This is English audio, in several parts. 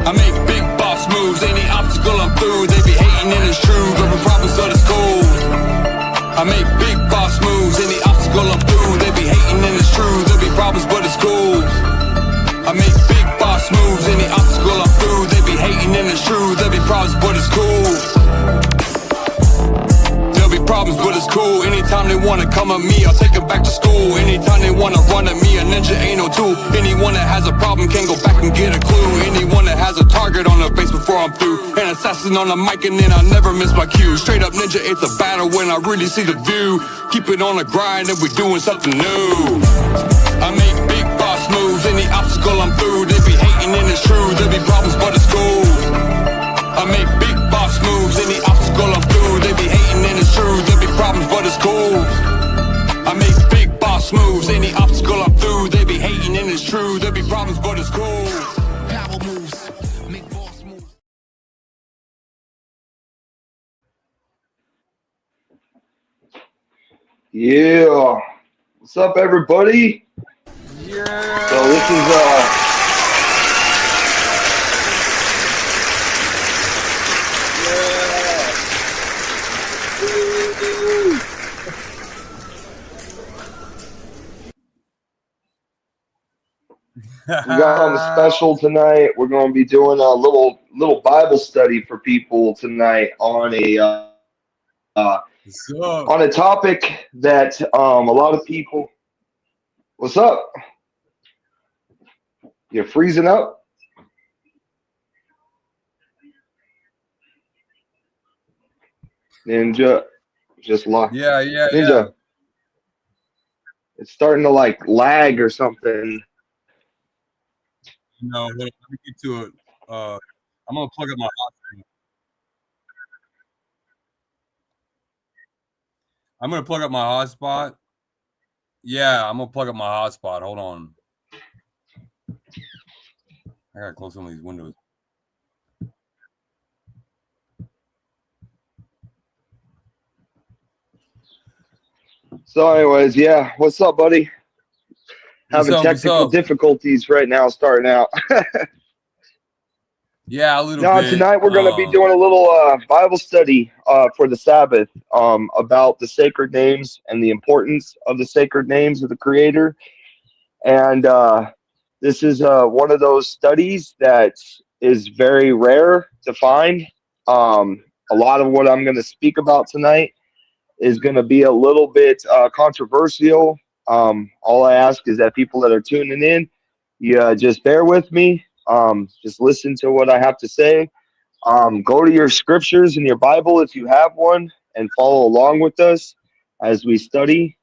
I make big boss moves, any obstacle I'm through. They be hating and it's true, grabbing problems but it's cool. I make big boss moves, any obstacle I'm through. They be hating and it's true, there'll be problems but it's cool. I make big boss moves, any obstacle I'm through. They be hating and it's true, there'll be problems but it's cool. Problems, but it's cool. Anytime they wanna come at me, I'll take them back to school. Anytime they wanna run at me, a ninja ain't no tool. Anyone that has a problem can go back and get a clue. Anyone that has a target on their face before I'm through. An assassin on the mic and then I never miss my cue. Straight up ninja, it's a battle when I really see the view. Keep it on the grind and we're doing something new. I make big boss moves, any obstacle I'm through. They be hating and it's true, there'll be problems but it's cool. I make big boss moves, any obstacle I'm through. They be hating and it's true, there'll be problems but it's cool. I make big boss moves, any obstacle I'm through. They be hating and it's true, there'll be problems but it's cool. Power moves, make boss moves. Yeah, what's up everybody? Yeah. So this is we got something special tonight. We're going to be doing a little Bible study for people tonight on a topic that a lot of people. What's up? You're freezing up? Ninja, just locked. Yeah. Ninja, it's starting to like lag or something. No, let me get to it. I'm gonna plug up my hotspot. I'm gonna plug up my hotspot. Yeah, I'm gonna plug up my hotspot. Hold on. I gotta close some of these windows. So, anyways, yeah, what's up, buddy? Having technical difficulties right now, starting out. Yeah, a little bit. Tonight we're going to be doing a little Bible study for the Sabbath about the sacred names and the importance of the sacred names of the Creator. And this is one of those studies that is very rare to find. A lot of what I'm going to speak about tonight is going to be a little bit controversial. All I ask is that people that are tuning in, you just bear with me. Just listen to what I have to say. Go to your scriptures in your Bible if you have one and follow along with us as we study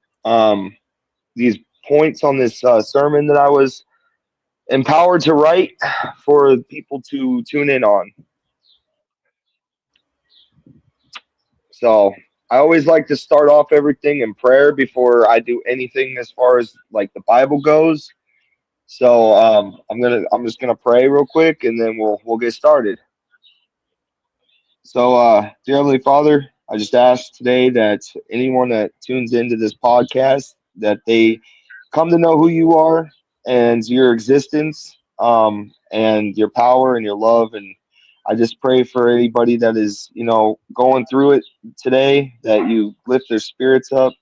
these points on this sermon that I was empowered to write for people to tune in on. So I always like to start off everything in prayer before I do anything as far as like the Bible goes. So I'm just gonna pray real quick and then we'll get started. So dear Heavenly Father, I just ask today that anyone that tunes into this podcast that they come to know who you are and your existence, and your power and your love. And I just pray for anybody that is, going through it today, that you lift their spirits up,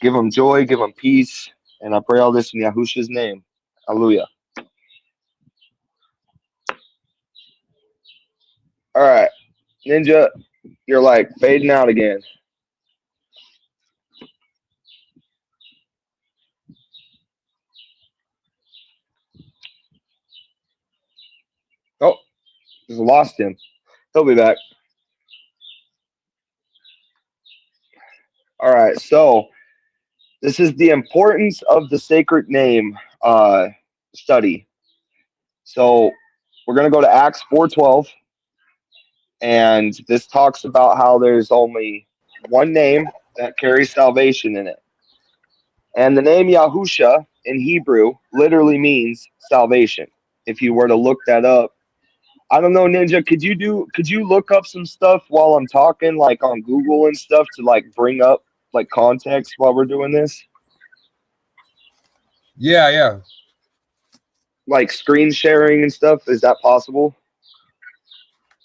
give them joy, give them peace. And I pray all this in Yahushua's name. Hallelujah. All right, Ninja, you're like fading out again. Oh, just lost him. He'll be back. All right, so this is the importance of the sacred name study. So we're going to go to Acts 4:12, and this talks about how there's only one name that carries salvation in it. And the name Yahusha in Hebrew literally means salvation. If you were to look that up, I don't know, Ninja, could you look up some stuff while I'm talking, like on Google and stuff, to like bring up like context while we're doing this? Yeah. Like screen sharing and stuff, is that possible?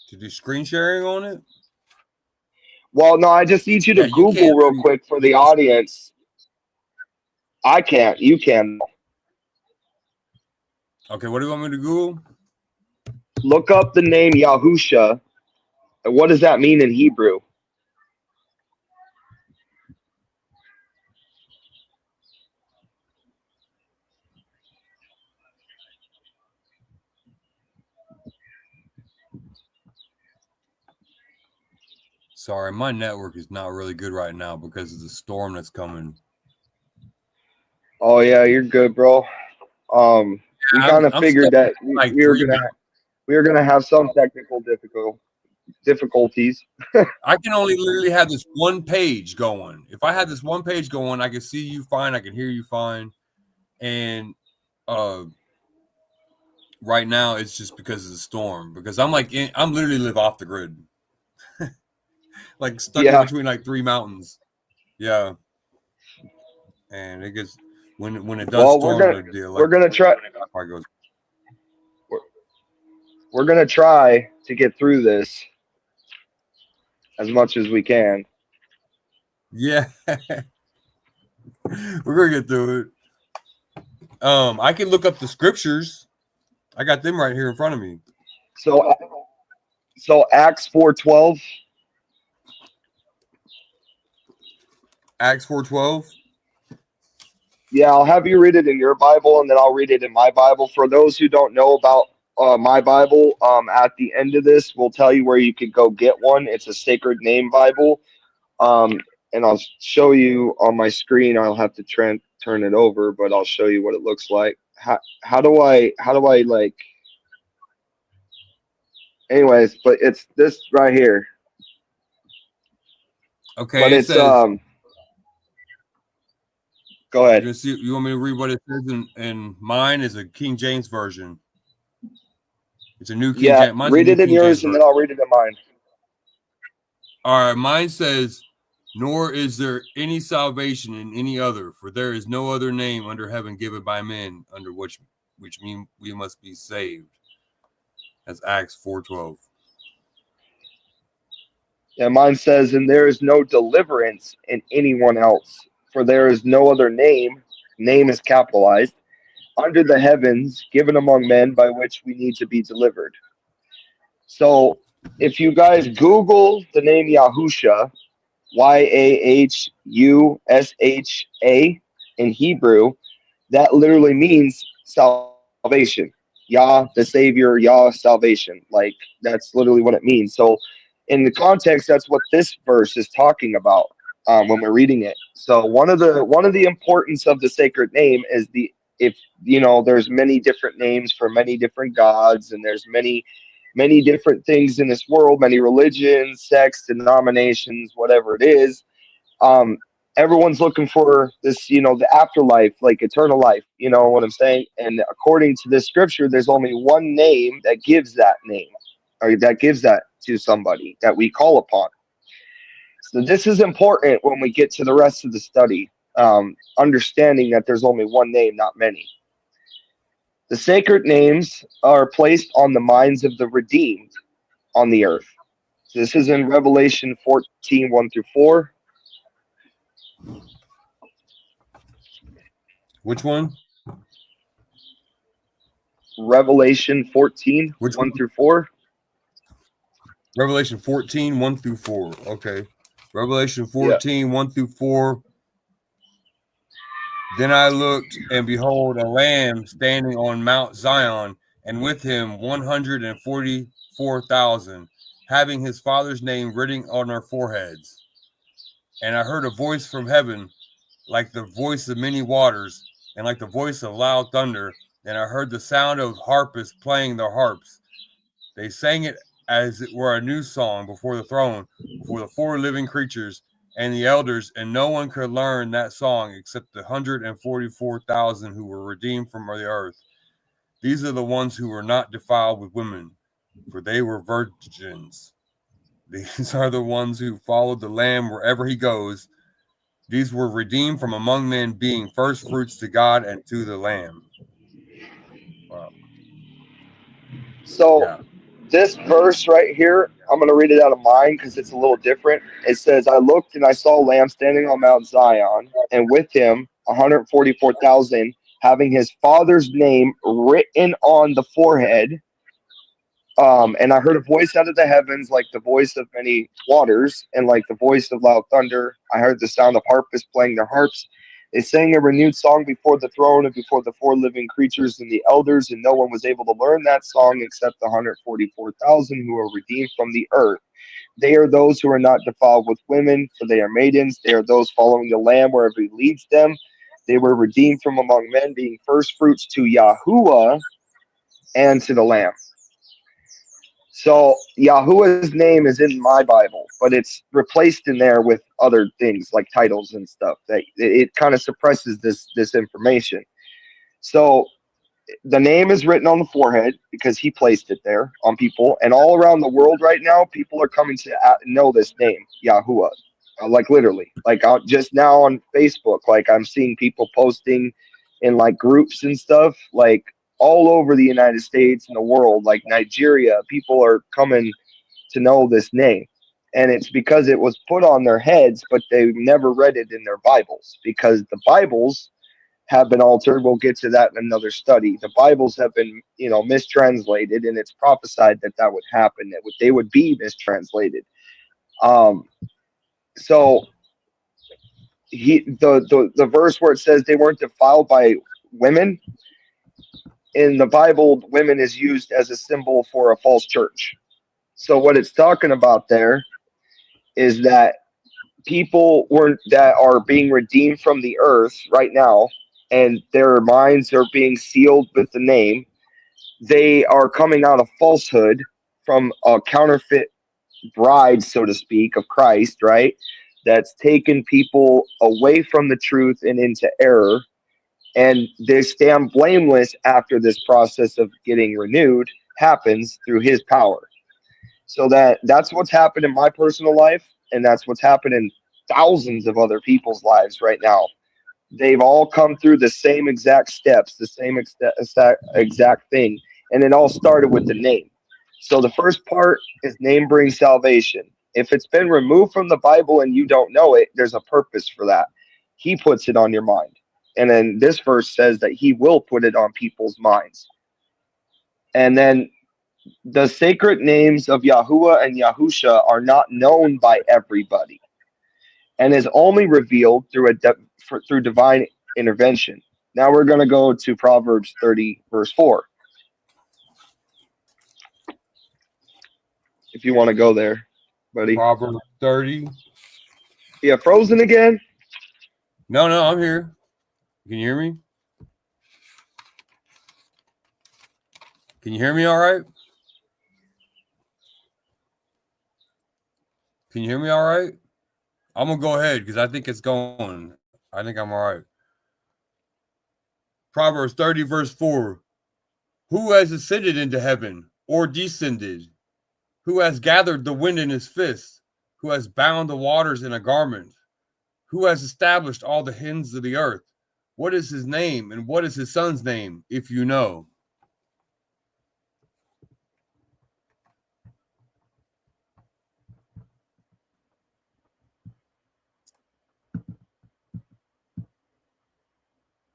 To do screen sharing on it? Well, no, I just need you to Yeah, you Google can't. real quick for the audience. I can't. You can. Okay, what do you want me to Google? Look up the name Yahusha. And what does that mean in Hebrew? Sorry, my network is not really good right now because of the storm that's coming. Oh yeah, you're good, bro. We kind of I'm figured stuck that like we were gonna have some technical difficulties. I can only literally have this one page going. If I had this one page going, I could see you fine, I can hear you fine. And right now it's just because of the storm. Because I'm literally live off the grid. Like stuck in Yeah. between like 3 mountains. Yeah. And it gets when it does Well, storm, the we're electric gonna try goes. we're gonna try to get through this as much as we can. Yeah. We're gonna get through it. I can look up the scriptures. I got them right here in front of me. So Acts 4:12. Acts 4:12. Yeah, I'll have you read it in your Bible, and then I'll read it in my Bible. For those who don't know about my Bible, at the end of this, we'll tell you where you could go get one. It's a Sacred Name Bible, and I'll show you on my screen. I'll have to turn it over, but I'll show you what it looks like. How do I like? Anyways, but it's this right here. Okay, But it it's says. Go ahead. You want me to read what it says in mine is a King James version. It's a new King James. Mine's read it in yours, and then I'll read it in mine. All right, mine says, "Nor is there any salvation in any other, for there is no other name under heaven given by men under which mean we must be saved." That's Acts 4:12. And mine says, "And there is no deliverance in anyone else, for there is no other name is capitalized, under the heavens given among men by which we need to be delivered." So if you guys Google the name Yahusha, Yahusha in Hebrew, that literally means salvation. Yah, the Savior, Yah, salvation. Like that's literally what it means. So in the context, that's what this verse is talking about when we're reading it. So one of the importance of the sacred name is if there's many different names for many different gods, and there's many different things in this world, many religions, sects, denominations, whatever it is. Everyone's looking for this, the afterlife, like eternal life. You know what I'm saying? And according to this scripture, there's only one name that gives that name, or that gives that to somebody that we call upon. So this is important when we get to the rest of the study, understanding that there's only one name, not many. The sacred names are placed on the minds of the redeemed on the earth. So this is in Revelation 14, 1 through 4. Which one? Revelation 14, Which 1 through 4. Revelation 14, 1 through 4. Okay. Revelation 14, Yeah. 1 through 4. Then I looked, and behold, a lamb standing on Mount Zion, and with him 144,000, having his father's name written on their foreheads. And I heard a voice from heaven, like the voice of many waters, and like the voice of loud thunder. And I heard the sound of harpists playing their harps. They sang it as it were a new song before the throne, before the 4 living creatures and the elders, and no one could learn that song except the 144,000 who were redeemed from the earth. These are the ones who were not defiled with women, for they were virgins. These are the ones who followed the Lamb wherever he goes. These were redeemed from among men, being first fruits to God and to the Lamb. Wow. So Yeah. this verse right here, I'm going to read it out of mine because it's a little different. It says, I looked and I saw a lamb standing on Mount Zion, and with him 144,000, having his father's name written on the forehead. And I heard a voice out of the heavens, like the voice of many waters, and like the voice of loud thunder. I heard the sound of harpists playing their harps. They sang a renewed song before the throne and before the four living creatures and the elders, and no one was able to learn that song except the 144,000 who are redeemed from the earth. They are those who are not defiled with women, for they are maidens. They are those following the Lamb wherever he leads them. They were redeemed from among men, being first fruits to Yahuwah and to the Lamb. So Yahuwah's name is in my Bible, but it's replaced in there with other things like titles and stuff. That it kind of suppresses this information. So the name is written on the forehead because he placed it there on people, and all around the world right now, people are coming to know this name, Yahuwah. Like literally, like just now on Facebook, like I'm seeing people posting in like groups and stuff, like all over the United States and the world, like Nigeria, people are coming to know this name. And it's because it was put on their heads, but they never read it in their Bibles because the Bibles have been altered. We'll get to that in another study. The Bibles have been, mistranslated, and it's prophesied that that would happen, that they would be mistranslated. So the verse where it says they weren't defiled by women, in the Bible, women is used as a symbol for a false church. So what it's talking about there is that people that are being redeemed from the earth right now, and their minds are being sealed with the name. They are coming out of falsehood from a counterfeit bride, so to speak, of Christ, right? That's taken people away from the truth and into error. And they stand blameless after this process of getting renewed happens through his power. So that's what's happened in my personal life, and that's what's happened in thousands of other people's lives right now. They've all come through the same exact steps, the same exact thing, and it all started with the name. So the first part is name brings salvation. If it's been removed from the Bible and you don't know it, there's a purpose for that. He puts it on your mind. And then this verse says that he will put it on people's minds. And then the sacred names of Yahuwah and Yahusha are not known by everybody, and is only revealed through through divine intervention. Now we're going to go to Proverbs 30, verse 4. If you want to go there, buddy. Proverbs 30. Yeah, frozen again? No, I'm here. Can you hear me? Can you hear me all right? Can you hear me all right? I'm going to go ahead because I think it's going. I think I'm all right. Proverbs 30, verse 4. Who has ascended into heaven or descended? Who has gathered the wind in his fist? Who has bound the waters in a garment? Who has established all the ends of the earth? What is his name and what is his son's name, if you know?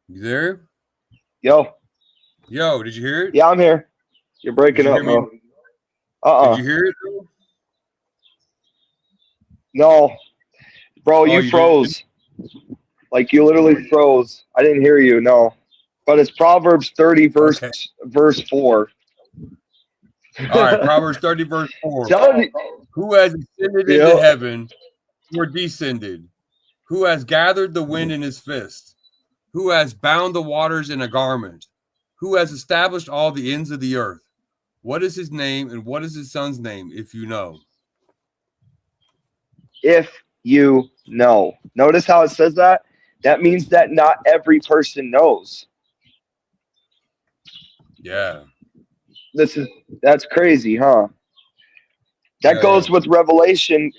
You there? Yo, did you hear it? Yeah, I'm here. You're breaking up, bro. Did you hear it? No, bro, you froze. Like you literally froze. I didn't hear you. No, but it's Proverbs 30, verse 4. All right, Proverbs 30, verse 4. Who has ascended into heaven or descended? Who has gathered the wind in his fist? Who has bound the waters in a garment? Who has established all the ends of the earth? What is his name and what is his son's name, if you know? If you know. Notice how it says that? That means that not every person knows. Yeah. That's crazy, huh? That goes with Revelation,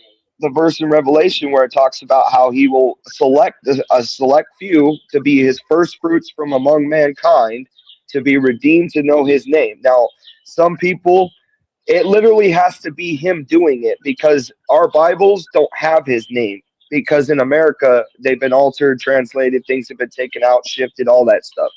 the verse in Revelation where it talks about how he will select a select few to be his first fruits from among mankind, to be redeemed, to know his name. Now, some people It literally has to be him doing it, because our Bibles don't have his name. Because in America, they've been altered, translated, things have been taken out, shifted, all that stuff.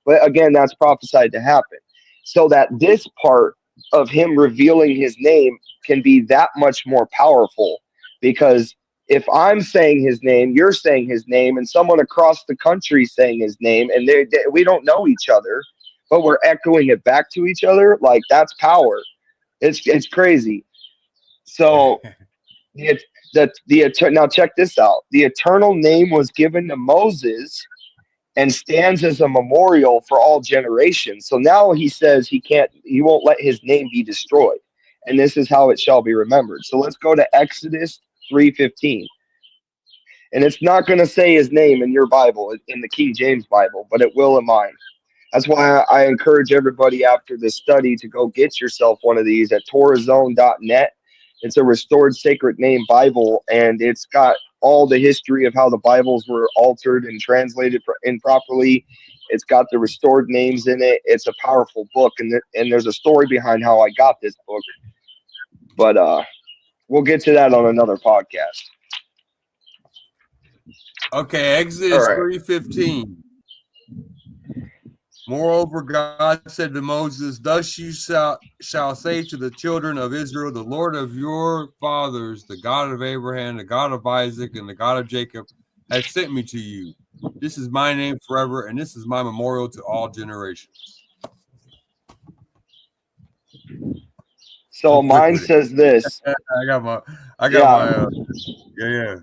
But again, that's prophesied to happen. So that this part of him revealing his name can be that much more powerful. Because if I'm saying his name, you're saying his name, and someone across the country saying his name, and we don't know each other, but we're echoing it back to each other, like that's power. It's crazy. So now check this out. The eternal name was given to Moses and stands as a memorial for all generations. So now he says he won't let his name be destroyed. And this is how it shall be remembered. So let's go to Exodus 3:15. And it's not going to say his name in your Bible, in the King James Bible, but it will in mine. That's why I encourage everybody after this study to go get yourself one of these at TorahZone.net. It's a restored sacred name Bible, and it's got all the history of how the Bibles were altered and translated improperly. It's got the restored names in it. It's a powerful book, and there's a story behind how I got this book. But we'll get to that on another podcast. Okay, Exodus 3:15. Moreover, God said to Moses, "Thus you shall say to the children of Israel, the Lord of your fathers, the God of Abraham, the God of Isaac, and the God of Jacob, has sent me to you. This is my name forever, and this is my memorial to all generations." So mine says this. I got my yeah.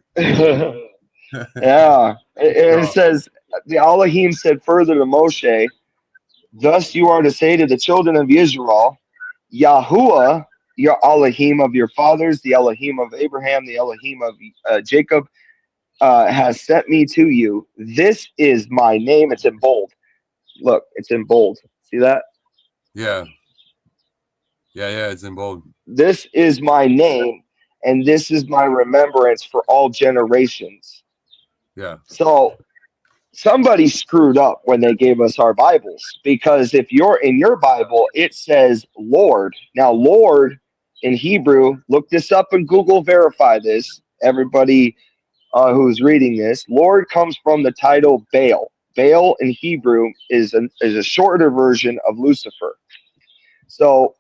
Yeah. It says, the Elohim said further to Moshe, "Thus you are to say to the children of Israel, Yahuwah, your Elohim of your fathers, the Elohim of Abraham, the Elohim of Jacob, has sent me to you. This is my name." It's in bold. Look, it's in bold. See that? Yeah, it's in bold. "This is my name, and this is my remembrance for all generations." Yeah. So somebody screwed up when they gave us our Bibles, because if you're in your Bible, it says Lord. Now, Lord in Hebrew, look this up and Google verify this. Everybody who's reading this, Lord comes from the title Baal. Baal in Hebrew is a shorter version of Lucifer. So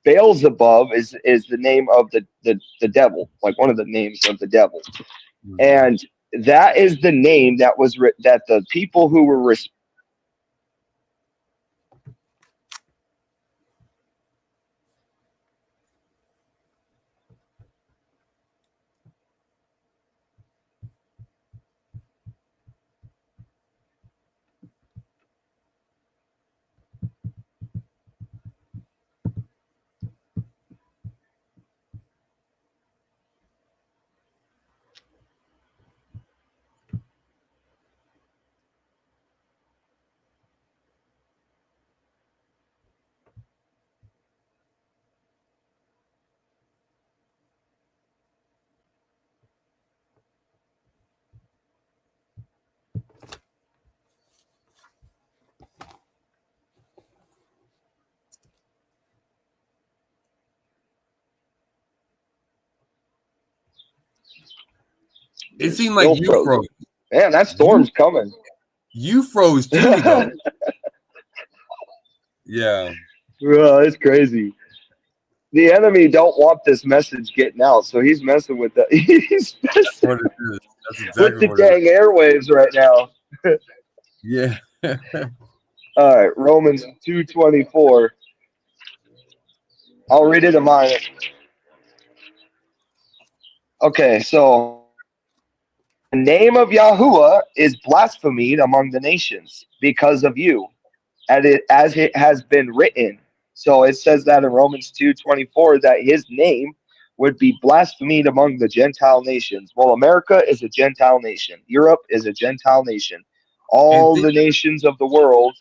Beelzebub is the name of the devil, like one of the names of the devil. Mm-hmm. And that is the name that was that the people who were It seemed like you froze. Man, that storm's coming. You froze too, though. Yeah. Well, it's crazy. The enemy don't want this message getting out, so he's messing with that. He's messing with the dang airwaves right now. Yeah. All right, Romans 2:24. I'll read it in mine. Okay, so the name of Yahuwah is blasphemed among the nations because of you, as it has been written. So it says that in Romans 2:24 that his name would be blasphemed among the Gentile nations. Well, America is a Gentile nation. Europe is a Gentile nation. All the nations of the world,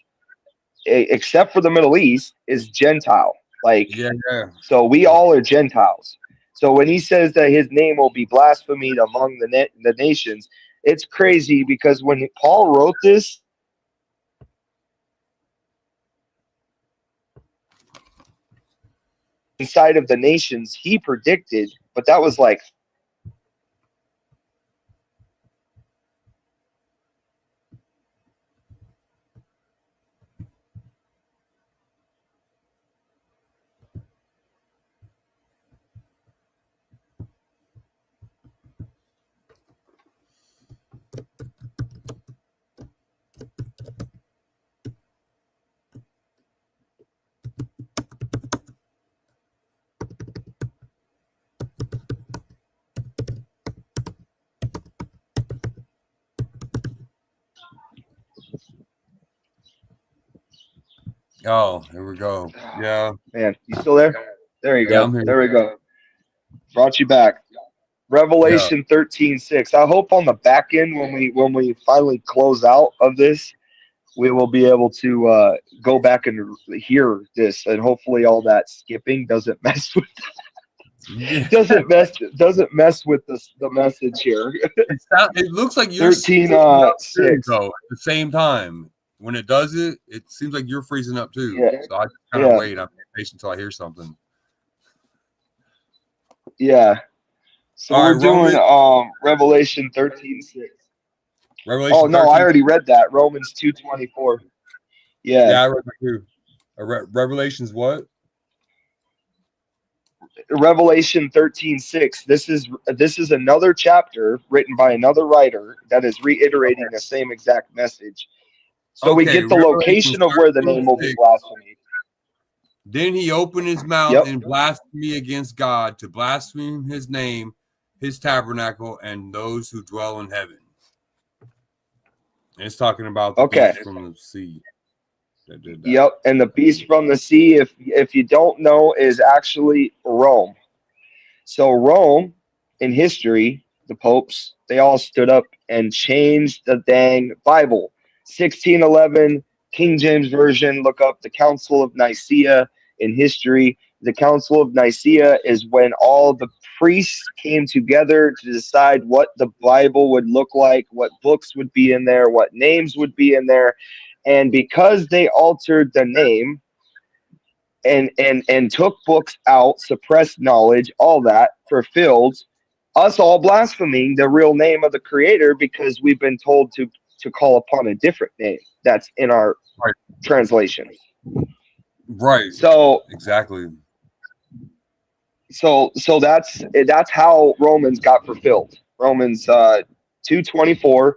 except for the Middle East, is Gentile. So we all are Gentiles. So when he says that his name will be blasphemed among the nations, it's crazy, because when Paul wrote this, inside of the nations he predicted, but that was like Oh, here we go. Yeah. man, you still there? There you Yeah, go. I'm here. There we go. Brought you back. Revelation 13:6. I hope on the back end when we finally close out of this, we will be able to go back and hear this, and hopefully all that skipping doesn't mess with Yeah. doesn't mess with the message here. It looks like you're 13 freezing up too, 6. though, at the same time. When it does it, it seems like you're freezing up too. Yeah. So I just kind of wait. I'm patient until I hear something. Yeah. So All we're right, doing Revelation 13:6. Revelation. Oh no, 13. I already read that. Romans 2:24. Yeah. Yeah, I read that too. Revelations what? Revelation 13:6. This is another chapter written by another writer that is reiterating the same exact message. So we Okay, get the Revelations location of where the name will be 13:6. blasphemed. Then he opened his mouth Yep. in blasphemy against God, to blaspheme his name, his tabernacle, and those who dwell in heaven. And it's talking about the beast from the sea that did that. Yep. And the beast from the sea, if you don't know, is actually Rome. So Rome, in history, the popes, they all stood up and changed the dang Bible. 1611, King James Version, look up the Council of Nicaea in history. The Council of Nicaea is when all the priests came together to decide what the Bible would look like, what books would be in there, what names would be in there. And because they altered the name, and took books out, suppressed knowledge, all that fulfilled us all blaspheming the real name of the Creator because we've been told to call upon a different name that's in our translation. Right. So exactly. So that's how Romans got fulfilled. Romans 2:24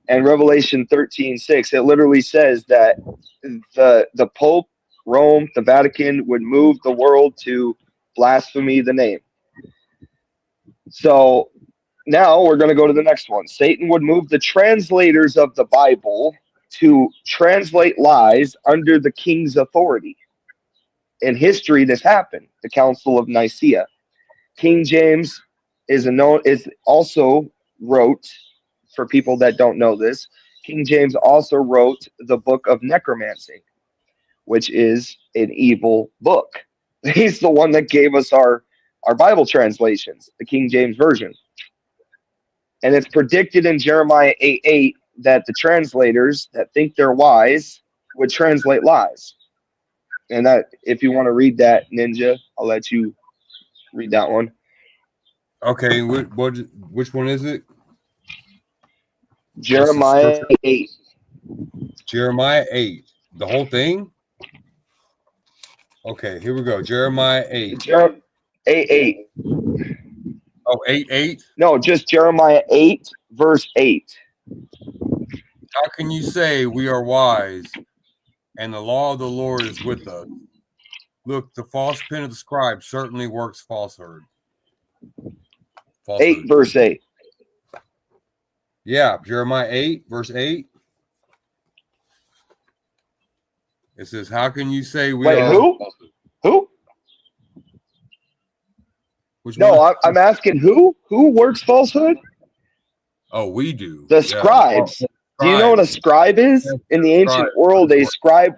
and Revelation 13:6. It literally says that the Pope, Rome, the Vatican would move the world to blaspheme the name. So now we're going to go to the next one. Satan would move the translators of the Bible to translate lies under the king's authority. In history, this happened. The Council of Nicaea. King James is also wrote, for people that don't know this, King James also wrote the book of necromancy, which is an evil book. He's the one that gave us our Bible translations, the King James Version. And it's predicted in Jeremiah 8:8 that the translators that think they're wise would translate lies. And that, if you want to read that, Ninja, I'll let you read that one. Okay, which one is it? Jeremiah 8. Jeremiah 8. The whole thing? Okay, here we go. Jeremiah 8. 8:8. Oh, 8:8? No, just Jeremiah 8, verse 8. How can you say we are wise and the law of the Lord is with us? Look, the false pen of the scribe certainly works falsehood. 8, verse 8. Yeah, Jeremiah 8, verse 8. It says, how can you say we Wait, are... Who? Which no, one? I'm asking who? Who works falsehood? Oh, we do. The scribes. Oh, do you know what a scribe is? Yes, in the ancient world, a scribe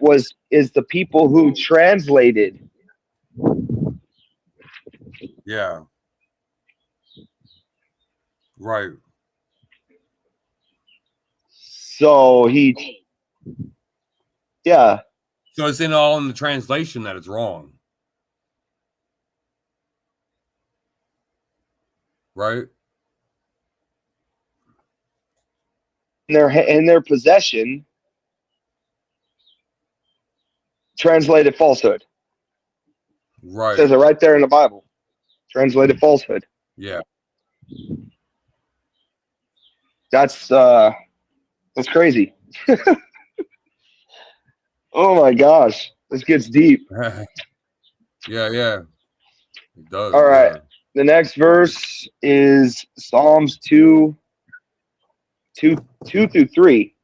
is the people who translated. Yeah. Right. So yeah. So it's all in the translation that it's wrong. Right. In their possession translated falsehood. It Right. says it right there in the Bible. Translated falsehood. Yeah. That's crazy. Oh my gosh, this gets deep. Yeah. Yeah. It All does. right, Yeah. the next verse is Psalms 2 through 3.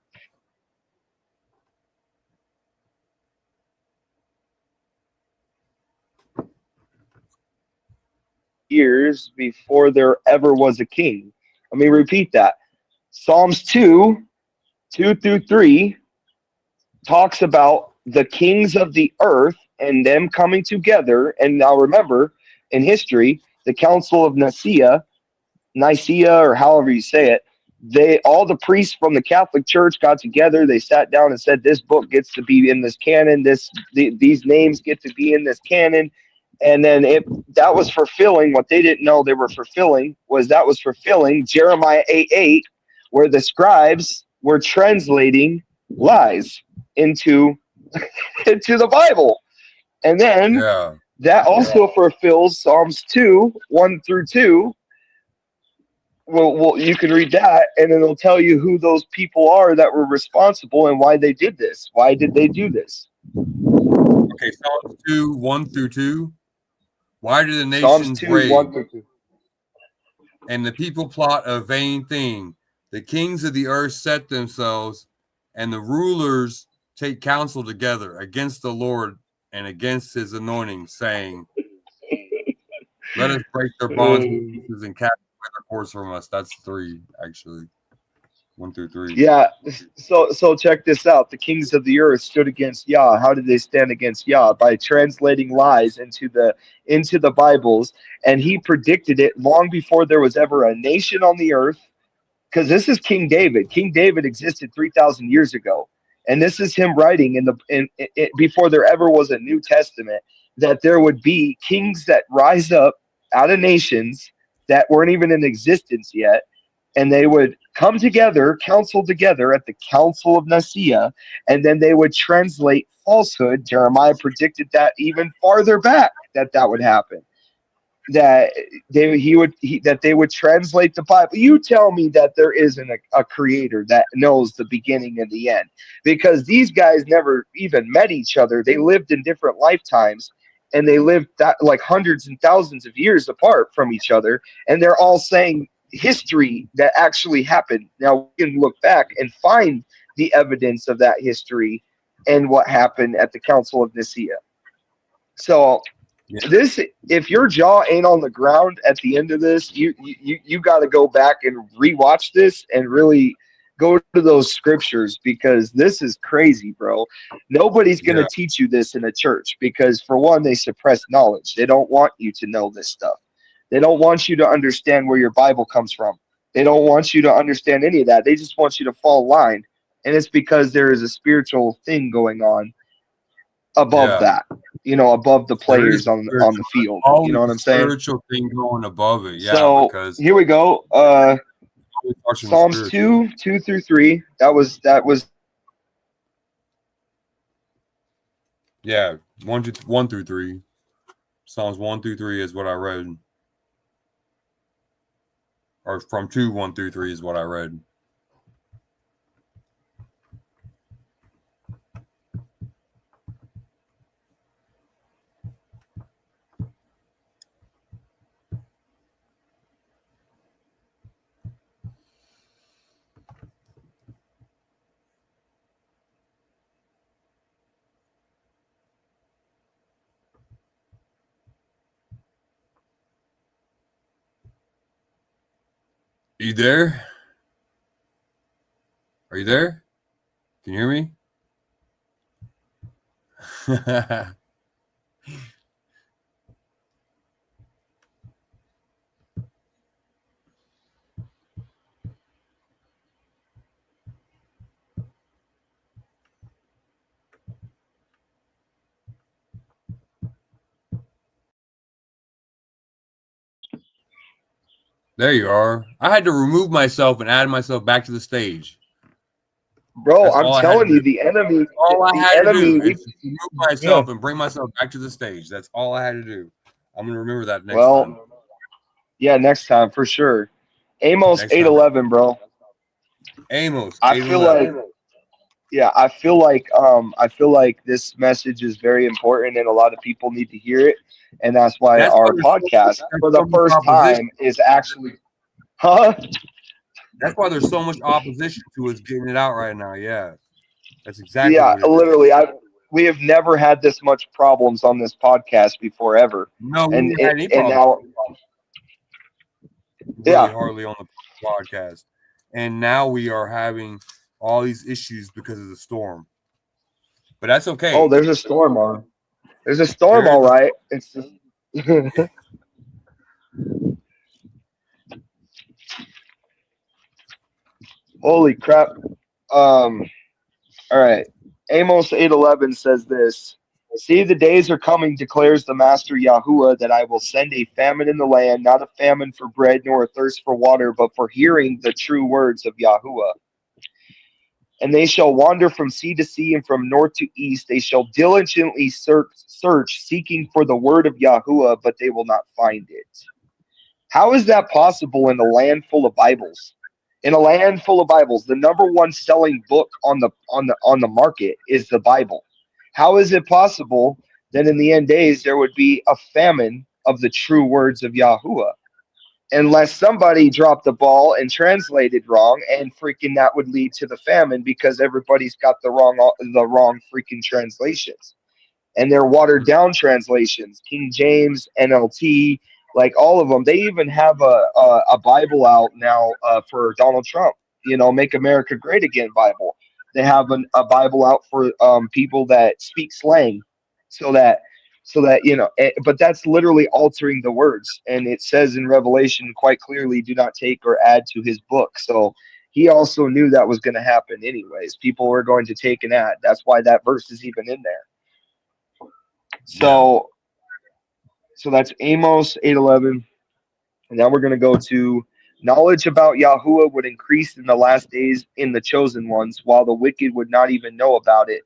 Years before there ever was a king. Let me repeat that. Psalms 2 through 3 talks about the kings of the earth and them coming together. And now remember, in history, the Council of Nicaea, or however you say it, all the priests from the Catholic Church got together. They sat down and said, "This book gets to be in this canon. These names get to be in this canon." And then that was fulfilling what they didn't know they were fulfilling was fulfilling Jeremiah 8:8, where the scribes were translating lies into into the Bible. And then Yeah. that also fulfills Psalms 2:1 through 2. Well, you can read that, and it'll tell you who those people are that were responsible and why they did this. Why did they do this? Okay. Psalms 2:1 through 2. Why do the Psalms nations 2, rage 1 through 2. and the people plot a vain thing? The kings of the earth set themselves, and the rulers take counsel together against the Lord and against his anointing, saying, "Let us break their bonds in pieces and cast away their cords from us." That's 3, actually. 1 through 3. Yeah, so check this out. The kings of the earth stood against Yah. How did they stand against Yah? By translating lies into the Bibles, and he predicted it long before there was ever a nation on the earth. Because this is King David. King David existed 3,000 years ago, and this is him writing before there ever was a New Testament, that there would be kings that rise up out of nations that weren't even in existence yet, and they would come together, counsel together at the Council of Nicaea, and then they would translate falsehood. Jeremiah predicted that even farther back that would happen. That they would translate the Bible. You tell me that there isn't a creator that knows the beginning and the end, because these guys never even met each other. They lived in different lifetimes, and they lived that like hundreds and thousands of years apart from each other, and they're all saying history that actually happened. Now we can look back and find the evidence of that history and what happened at the Council of Nicaea. So Yeah. this, if your jaw ain't on the ground at the end of this, you got to go back and rewatch this and really go to those scriptures, because this is crazy, bro. Nobody's going to Yeah. teach you this in a church, because for one, they suppress knowledge. They don't want you to know this stuff. They don't want you to understand where your Bible comes from. They don't want you to understand any of that. They just want you to fall in line, and it's because there is a spiritual thing going on above Yeah. that, above the There is players on spiritual. the field. You know Always what a I'm saying? spiritual thing going above it. Yeah, So because here we go. always touching the Psalms spiritual. 2 through 3. That was Yeah, 1 through 3. Psalms 1 through 3 is what I read, or from 2:1 through 3 is what I read. You there? Are you there? Can you hear me? There you are. I had to remove myself and add myself back to the stage. Bro, That's I'm all I had to telling you, do. the enemy, All I the had to enemy. do is just remove Yeah. myself and bring myself back to the stage. That's all I had to do. I'm gonna remember that next Well, time. yeah, next time for sure. Amos Next time. 8:11, bro. Amos I 8 feel like, yeah, I feel like this message is very important, and a lot of people need to hear it, and that's why That's why our there's podcast, for the so much first opposition. time, is actually, huh? That's why there's so much opposition to us getting it out right now. Yeah, that's exactly Yeah, what it literally, is. we have never had this much problems on this podcast before ever, No, we and haven't had any and problems. now, Really, yeah, hardly on the podcast, and now we are having all these issues because of the storm. But that's okay. oh, there's a storm on. There's a storm, There all is. right. It's just, holy crap. All right. Amos 8:11 says this. See, the days are coming, declares the Master Yahuwah, that I will send a famine in the land, not a famine for bread nor a thirst for water, but for hearing the true words of Yahuwah. And they shall wander from sea to sea and from north to east. They shall diligently search, seeking for the word of Yahuwah, but they will not find it. How is that possible in a land full of Bibles? In a land full of Bibles, the number one selling book on the market is the Bible. How is it possible that in the end days there would be a famine of the true words of Yahuwah? Unless somebody dropped the ball and translated wrong, and freaking that would lead to the famine because everybody's got the wrong freaking translations, and they're watered down translations. King James, NLT, like all of them. They even have a Bible out now for Donald Trump. Make America Great Again Bible. They have a Bible out for people that speak slang, so that but that's literally altering the words, and it says in Revelation quite clearly, "Do not take or add to his book." So he also knew that was going to happen anyways. People were going to take and add. That's why that verse is even in there. So that's Amos 8:11. And now we're going to go to knowledge about Yahuwah would increase in the last days in the chosen ones, while the wicked would not even know about it.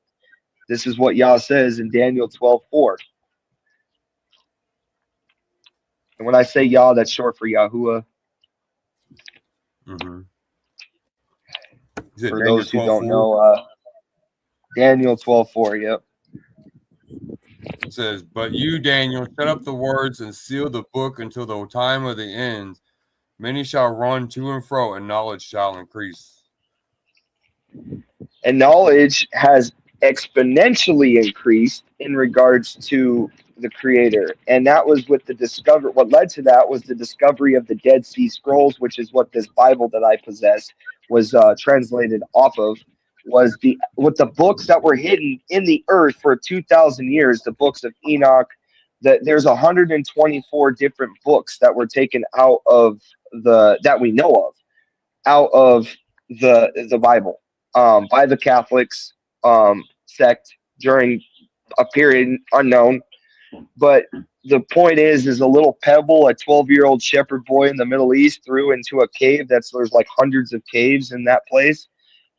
This is what Yah says in Daniel 12:4. And when I say Yah, that's short for Yahuwah. Mm-hmm. For Daniel those who don't 12:4? know, Daniel 12:4. Yep. It says, "But you, Daniel, shut up the words and seal the book until the time of the end. Many shall run to and fro, and knowledge shall increase." And knowledge has exponentially increased in regards to the creator, and that was with the discovery. What led to that was the discovery of the Dead Sea Scrolls, which is what this Bible that I possess was translated off of. Was the books that were hidden in the earth for 2,000 years, the books of Enoch. That there's 124 different books that were taken out of that we know of, out of the Bible, by the Catholics sect during a period unknown. But the point is a little pebble a 12-year-old shepherd boy in the Middle East threw into a cave. There's like hundreds of caves in that place,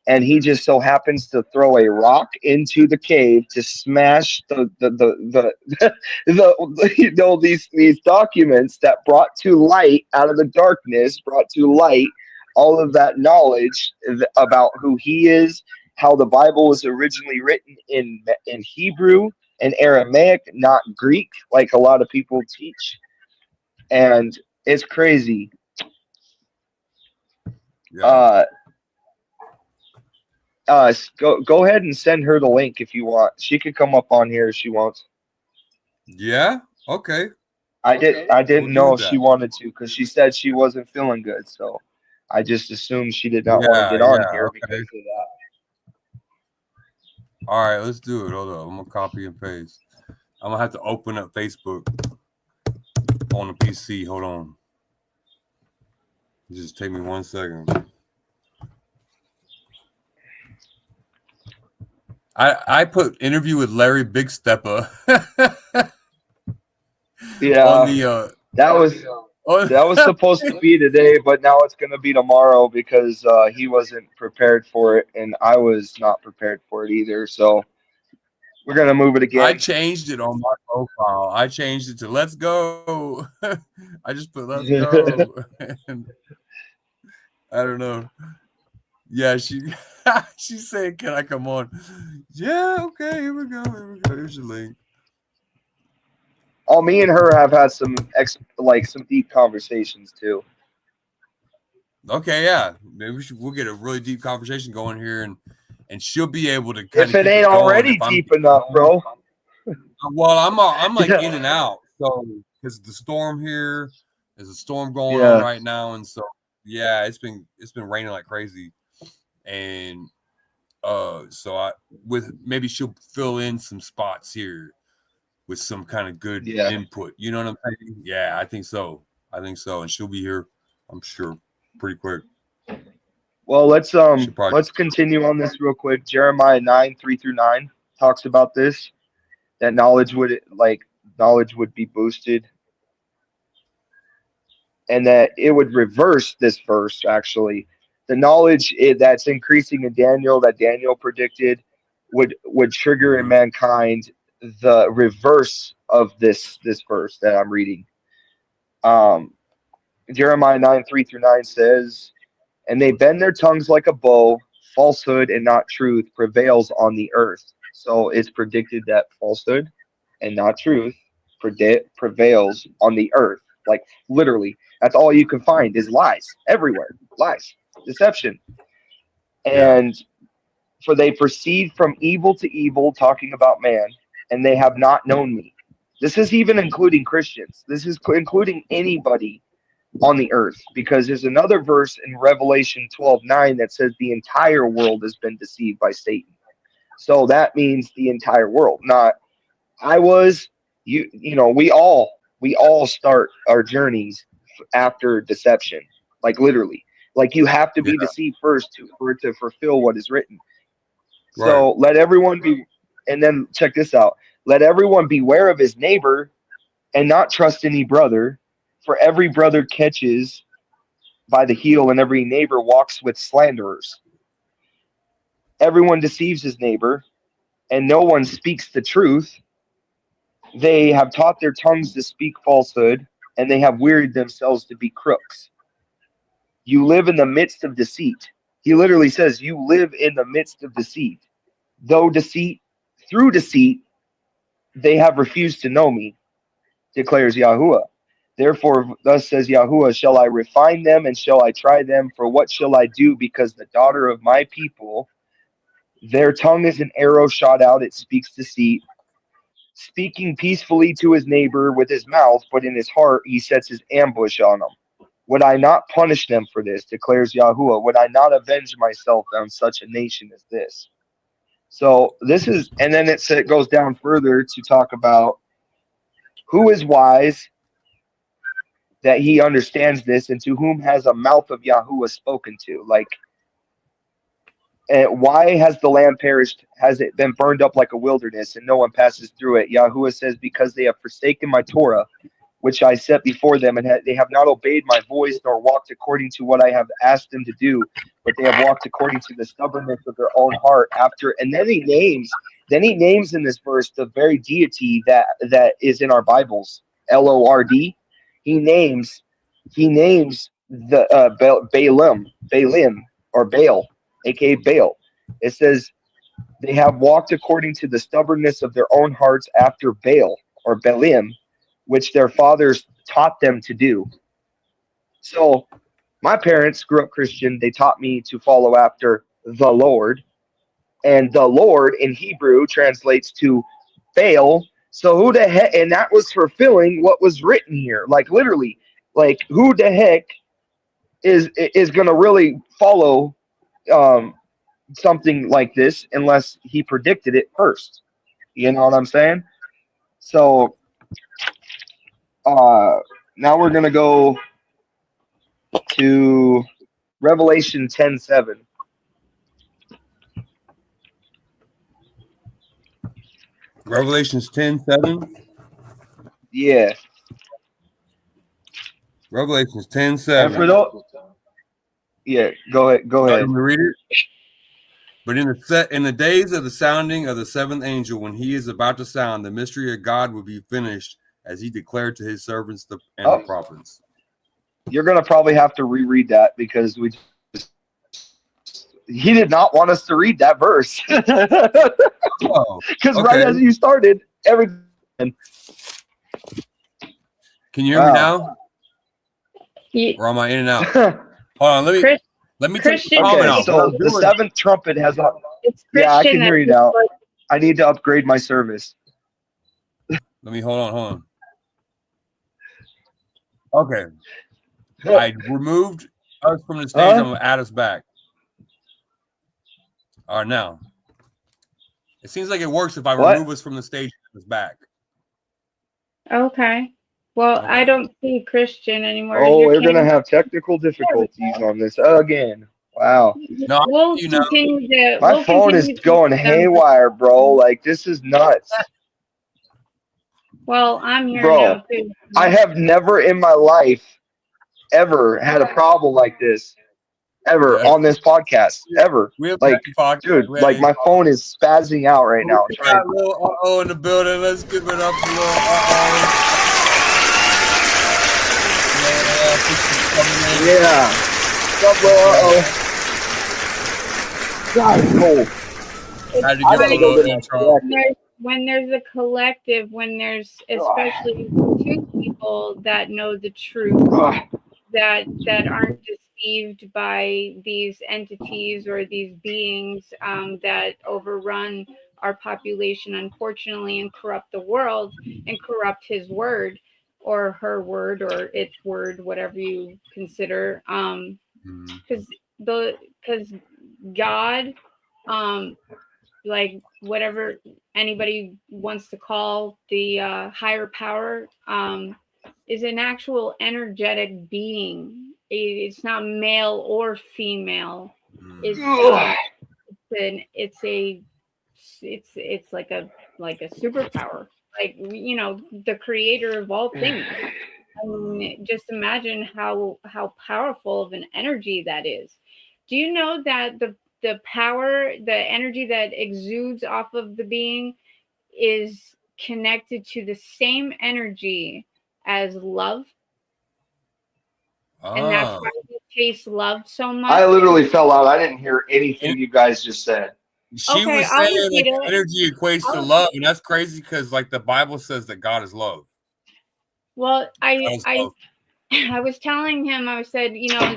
and he just so happens to throw a rock into the cave to smash these documents that brought to light, out of the darkness, brought to light all of that knowledge about who he is, how the Bible was originally written in Hebrew and Aramaic, not Greek, like a lot of people teach. And it's crazy. Yeah. Go ahead and send her the link if you want. She could come up on here if she wants. Yeah. Okay. I didn't know if that. she wanted to, because she said she wasn't feeling good, so I just assumed she did not want to get Yeah. on here Okay. because of that. All right. Let's do it. Hold up. I'm gonna copy and paste. I'm gonna have to open up Facebook on the PC. Hold on. Just take me 1 second. I put interview with Larry Bigsteppa Yeah, on the that was Oh, That was supposed to be today, but now it's going to be tomorrow because he wasn't prepared for it, and I was not prepared for it either. So we're going to move it I again. changed it on my profile. I changed it to "Let's go." I just put "Let's go," and I don't know. Yeah, she she said, "Can I come on?" Yeah, okay. Here we go. Here we go. Here's your link. Oh, me and her have had some some deep conversations too. Okay, yeah. Maybe we'll get a really deep conversation going here, and she'll be able to kind If of it keep ain't it going. already If I'm deep enough, bro. well, I'm like Yeah, in and out. So because the storm here, there's a storm going on yeah, right now, and so yeah, it's been raining like crazy, and so I with maybe she'll fill in some spots here with some kind of good yeah. input. You know what I'm saying? Yeah, I think so. I think so, and she'll be here, I'm sure, pretty quick. Well, She'll probably. let's continue on this real quick. Jeremiah 9:3-9 talks about this. That knowledge would be boosted, and that it would reverse this verse. Actually, the that's increasing in Daniel, that Daniel predicted, would trigger in Mhm. mankind the reverse of this verse that I'm reading. Um, Jeremiah 9:3-9 says, "And they bend their tongues like a bow; falsehood and not truth prevails on the earth." So it's predicted that falsehood and not truth prevails on the earth. Like literally, that's all you can find is lies everywhere. Lies, deception. Yeah. And for they proceed from evil to evil, talking about man, and they have not known me. This is even including Christians. This is including anybody on the earth, because there's another verse in Revelation 12:9 that says the entire world has been deceived by Satan. So that means the entire world, not I was you know, we all start our journeys after deception. Like literally. Like you have to Yeah. be deceived first for it to fulfill what is written. Right. So let everyone be, and then check this out. Let everyone beware of his neighbor and not trust any brother, for every brother catches by the heel, and every neighbor walks with slanderers. Everyone deceives his neighbor, and no one speaks the truth. They have taught their tongues to speak falsehood, and they have wearied themselves to be crooks. You live in the midst of deceit. He literally says, "You live in the midst of deceit. Though deceit, through deceit, they have refused to know me, declares Yahuwah. Therefore, thus says Yahuwah, shall I refine them and shall I try them? For what shall I do? Because the daughter of my people, their tongue is an arrow shot out, it speaks deceit, speaking peacefully to his neighbor with his mouth, but in his heart he sets his ambush on them. Would I not punish them for this, declares Yahuwah? Would I not avenge myself on such a nation as this? So this is, and then it goes down further to talk about who is wise that he understands this, and to whom has a mouth of Yahuwah spoken to. Like, why has the land perished? Has it been burned up like a wilderness, and no one passes through it? Yahuwah says, because they have forsaken my Torah, which I set before them, and they have not obeyed my voice, nor walked according to what I have asked them to do, but they have walked according to the stubbornness of their own heart. After, and then he names in this verse the very deity that is in our Bibles, Lord. He names the Baalim or Baal, aka Baal. It says they have walked according to the stubbornness of their own hearts after Baal or Baalim, which their fathers taught them to do. So my parents grew up Christian. They taught me to follow after the Lord. And the Lord in Hebrew translates to Baal. So who the heck? And that was fulfilling what was written here. Like literally, like who the heck is going to really follow um, something like this unless he predicted it first? You know what I'm saying? So uh, now we're going to go to Revelation 10:7. Revelations 10:7. Yeah. Revelations And 10:7. for those, yeah, go ahead. Go Let ahead. me read it. But in the days of the sounding of the seventh angel, when he is about to sound, the mystery of God will be finished, as he declared to his servants the prophets. You're gonna probably have to reread that because he did not want us to read that verse. Because right as you started, everything. Can you hear me now? Or am I in and out? Hold on, let me take the comment off. So the seventh trumpet has. Yeah, I can hear you now. I need to upgrade my service. Let me hold on. Okay. I removed us from the stage. I'm gonna add us back. All right, now. It seems like it works if I remove us from the stage and add us back. Okay. Well, I don't see Christian anymore. Oh, we're gonna have technical difficulties on this again. Wow. No, my phone is going haywire, bro. Like, this is nuts. Well, I'm here now too. I have never in my life ever had a problem like this. Ever on this podcast. Ever. Like, dude, like my phone is spazzing out right now. We got a little uh-oh in the building. Let's give it up a little uh-oh. Yeah. What's up, uh-oh? God, it's cold. I had to give it a little intro. When there's a collective, when there's especially two people that know the truth, that aren't deceived by these entities or these beings that overrun our population, unfortunately, and corrupt the world and corrupt his word or her word or its word, whatever you consider. Because God, like whatever anybody wants to call the higher power, is an actual energetic being. It's not male or female. It's like a superpower. Like, you know, the creator of all things. I mean, just imagine how powerful of an energy that is. Do you know that the power, the energy that exudes off of the being is connected to the same energy as love? And that's why we chase love so much. I literally fell out. I didn't hear anything you guys just said. She was saying like energy equates to love, and that's crazy because like the Bible says that God is love. Well, I was telling him, I said, you know,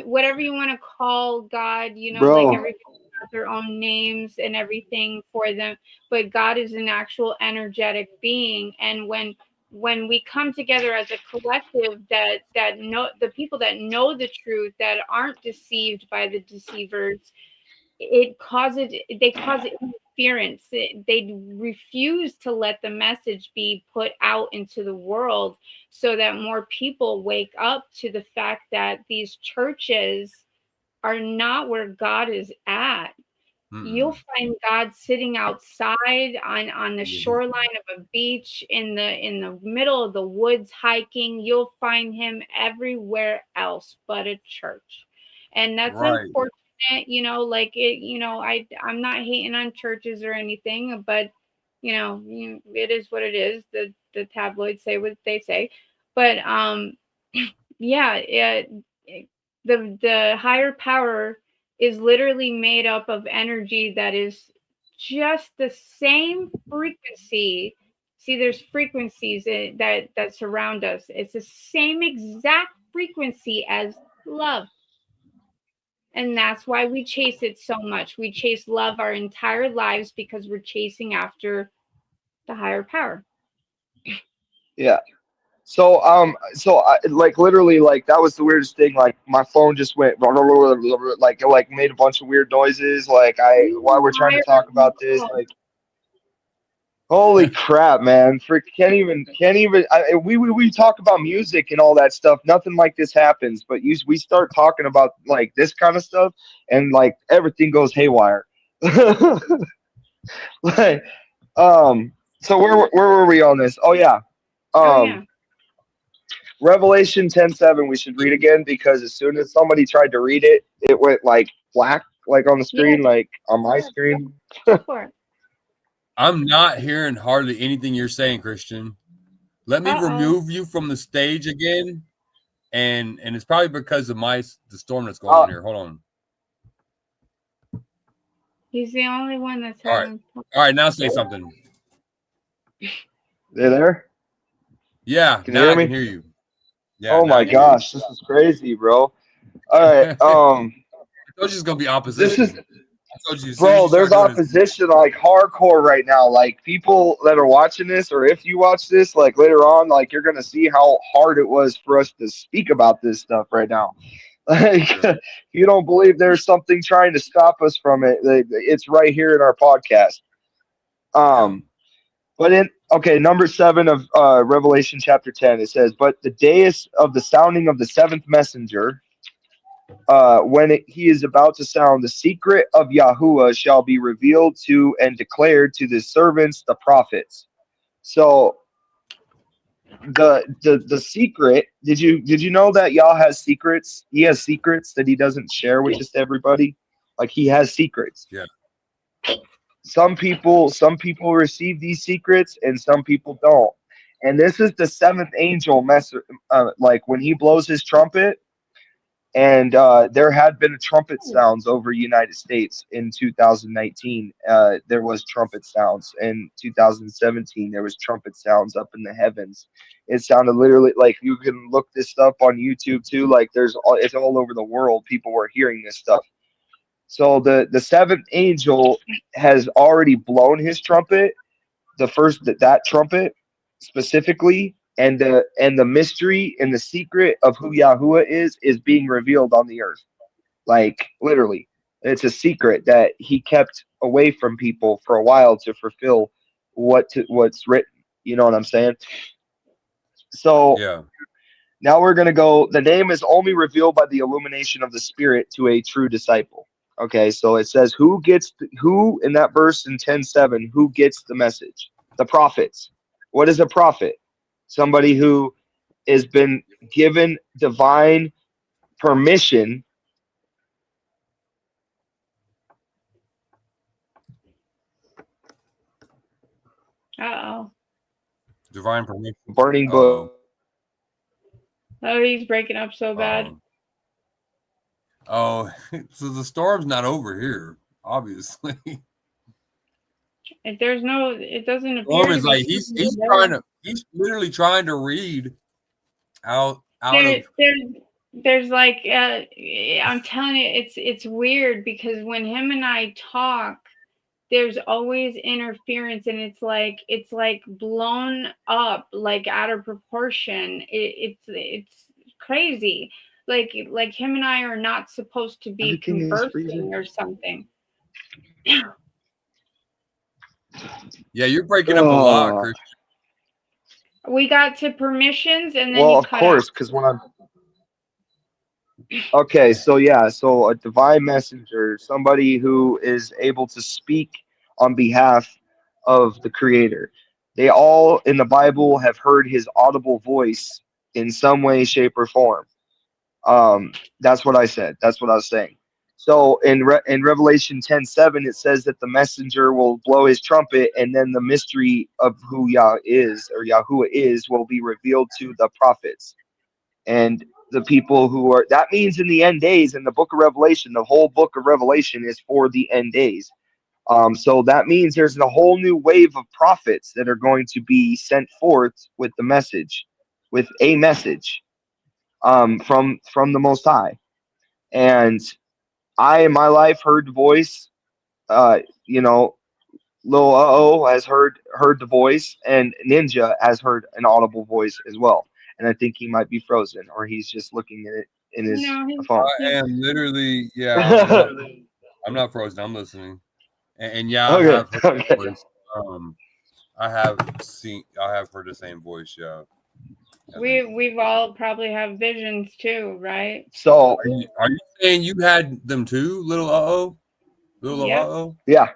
whatever you want to call God, you know, like everybody has their own names and everything for them, but God is an actual energetic being. And when we come together as a collective that know the people that know the truth, that aren't deceived by the deceivers, they cause interference. They refuse to let the message be put out into the world so that more people wake up to the fact that these churches are not where God is at. You'll find God sitting outside on the shoreline of a beach, in the middle of the woods hiking. You'll find him everywhere else but a church. And that's unfortunate. You know, like it, you know, I'm not hating on churches or anything, but you know, it is what it is. The tabloids say what they say, but yeah, the higher power is literally made up of energy that is just the same frequency. See, there's frequencies that surround us. It's the same exact frequency as love. And that's why we chase it so much. We chase love our entire lives because we're chasing after the higher power. Yeah. So like literally, like that was the weirdest thing. Like my phone just went like it made a bunch of weird noises. Like while we're trying to talk about this, like holy crap, man! Can't even. We talk about music and all that stuff. Nothing like this happens. But we start talking about like this kind of stuff, and like everything goes haywire. Like, so where were we on this? Oh yeah. Revelation 10:7 we should read again, because as soon as somebody tried to read it, it went like black, like on the screen, like on my screen. I'm not hearing hardly anything you're saying, Christian. Let me remove you from the stage again, and it's probably because of the storm that's going on here. Hold on. He's the only one that's having. All right, now say something. You there? Yeah, can you hear me? I can hear you. Yeah. Oh my gosh, this is crazy, bro. All right. I told you it's gonna be opposition. Bro, there's opposition like hardcore right now. Like people that are watching this, or if you watch this, like later on, like you're gonna see how hard it was for us to speak about this stuff right now. Like, if you don't believe there's something trying to stop us from it, it's right here in our podcast. But number 7 of Revelation chapter 10, it says, "But the day of the sounding of the 7th messenger, when he is about to sound, the secret of Yahuwah shall be revealed to and declared to the servants, the prophets." So the secret, did you know that Yah has secrets? He has secrets that he doesn't share with just everybody. Like he has secrets. Yeah. Some people receive these secrets and some people don't. And this is the 7th angel like when he blows his trumpet. And there had been trumpet sounds over United States in 2019. There was trumpet sounds in 2017. There was trumpet sounds up in the heavens. It sounded literally like, you can look this up on YouTube too. Like it's all over the world. People were hearing this stuff. So the 7th angel has already blown his trumpet. That trumpet specifically. And the mystery and the secret of who Yahuwah is being revealed on the earth. Like literally, it's a secret that he kept away from people for a while to fulfill what's written. You know what I'm saying? So yeah. Now we're gonna go. The name is only revealed by the illumination of the Spirit to a true disciple. Okay, so it says who in that verse in 10:7, who gets the message? The prophets. What is a prophet? Somebody who has been given divine permission divine permission. Burning book. Oh, he's breaking up so bad. So the storm's not over here, obviously. It doesn't appear. Storm is like he's literally trying to read out of. There's like I'm telling you, it's weird because when him and I talk, there's always interference, and it's like blown up, like out of proportion. It's crazy. Like him and I are not supposed to be conversing or something. Yeah, you're breaking up a lot, Christian. We got to permissions, and then of course, because when I'm so a divine messenger, somebody who is able to speak on behalf of the Creator. They all in the Bible have heard his audible voice in some way, shape, or form. That's what I said. That's what I was saying. So in Revelation 10:7, it says that the messenger will blow his trumpet, and then the mystery of who Yah is, or Yahuwah is, will be revealed to the prophets. And the people who are, that means in the end days, in the book of Revelation, the whole book of Revelation is for the end days. So that means there's a whole new wave of prophets that are going to be sent forth with a message from the Most High. And I in my life heard the voice. Lil has heard the voice, and Ninja has heard an audible voice as well. And I think he might be frozen, or he's just looking at it in his phone. I am literally, I'm not frozen. I'm listening, and I have heard the voice. I have heard the same voice. Yeah, we've all probably have visions too, right? So are you saying you had them too, little Yeah.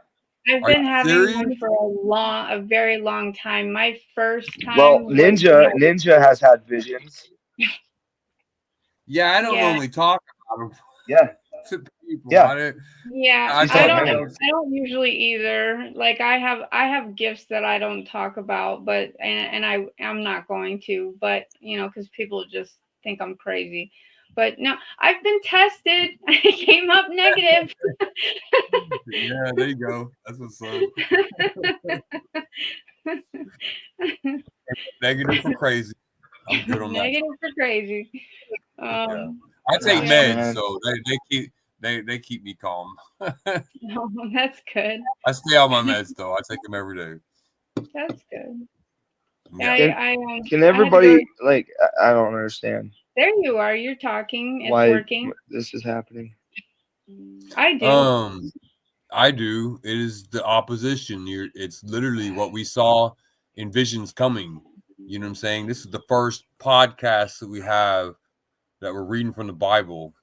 I've been having one for a very long time. My first time. Well, Ninja has had visions. Yeah, I don't normally talk about them. Yeah. To people. Yeah. I don't usually either. Like I have gifts that I don't talk about, but and I'm not going to, but because people just think I'm crazy. But no, I've been tested. I came up negative. Yeah, there you go. That's what's up. Negative for crazy. I'm good on that. Negative for crazy. Yeah. I take meds, so they keep me calm. Oh, that's good. I stay on my meds though. I take them every day. That's good. Yeah. Can everybody I don't understand. There you are. You're talking. It's why working. This is happening. I do. I do. It is the opposition. It's literally what we saw in Visions Coming. You know what I'm saying? This is the first podcast that we have that we're reading from the Bible,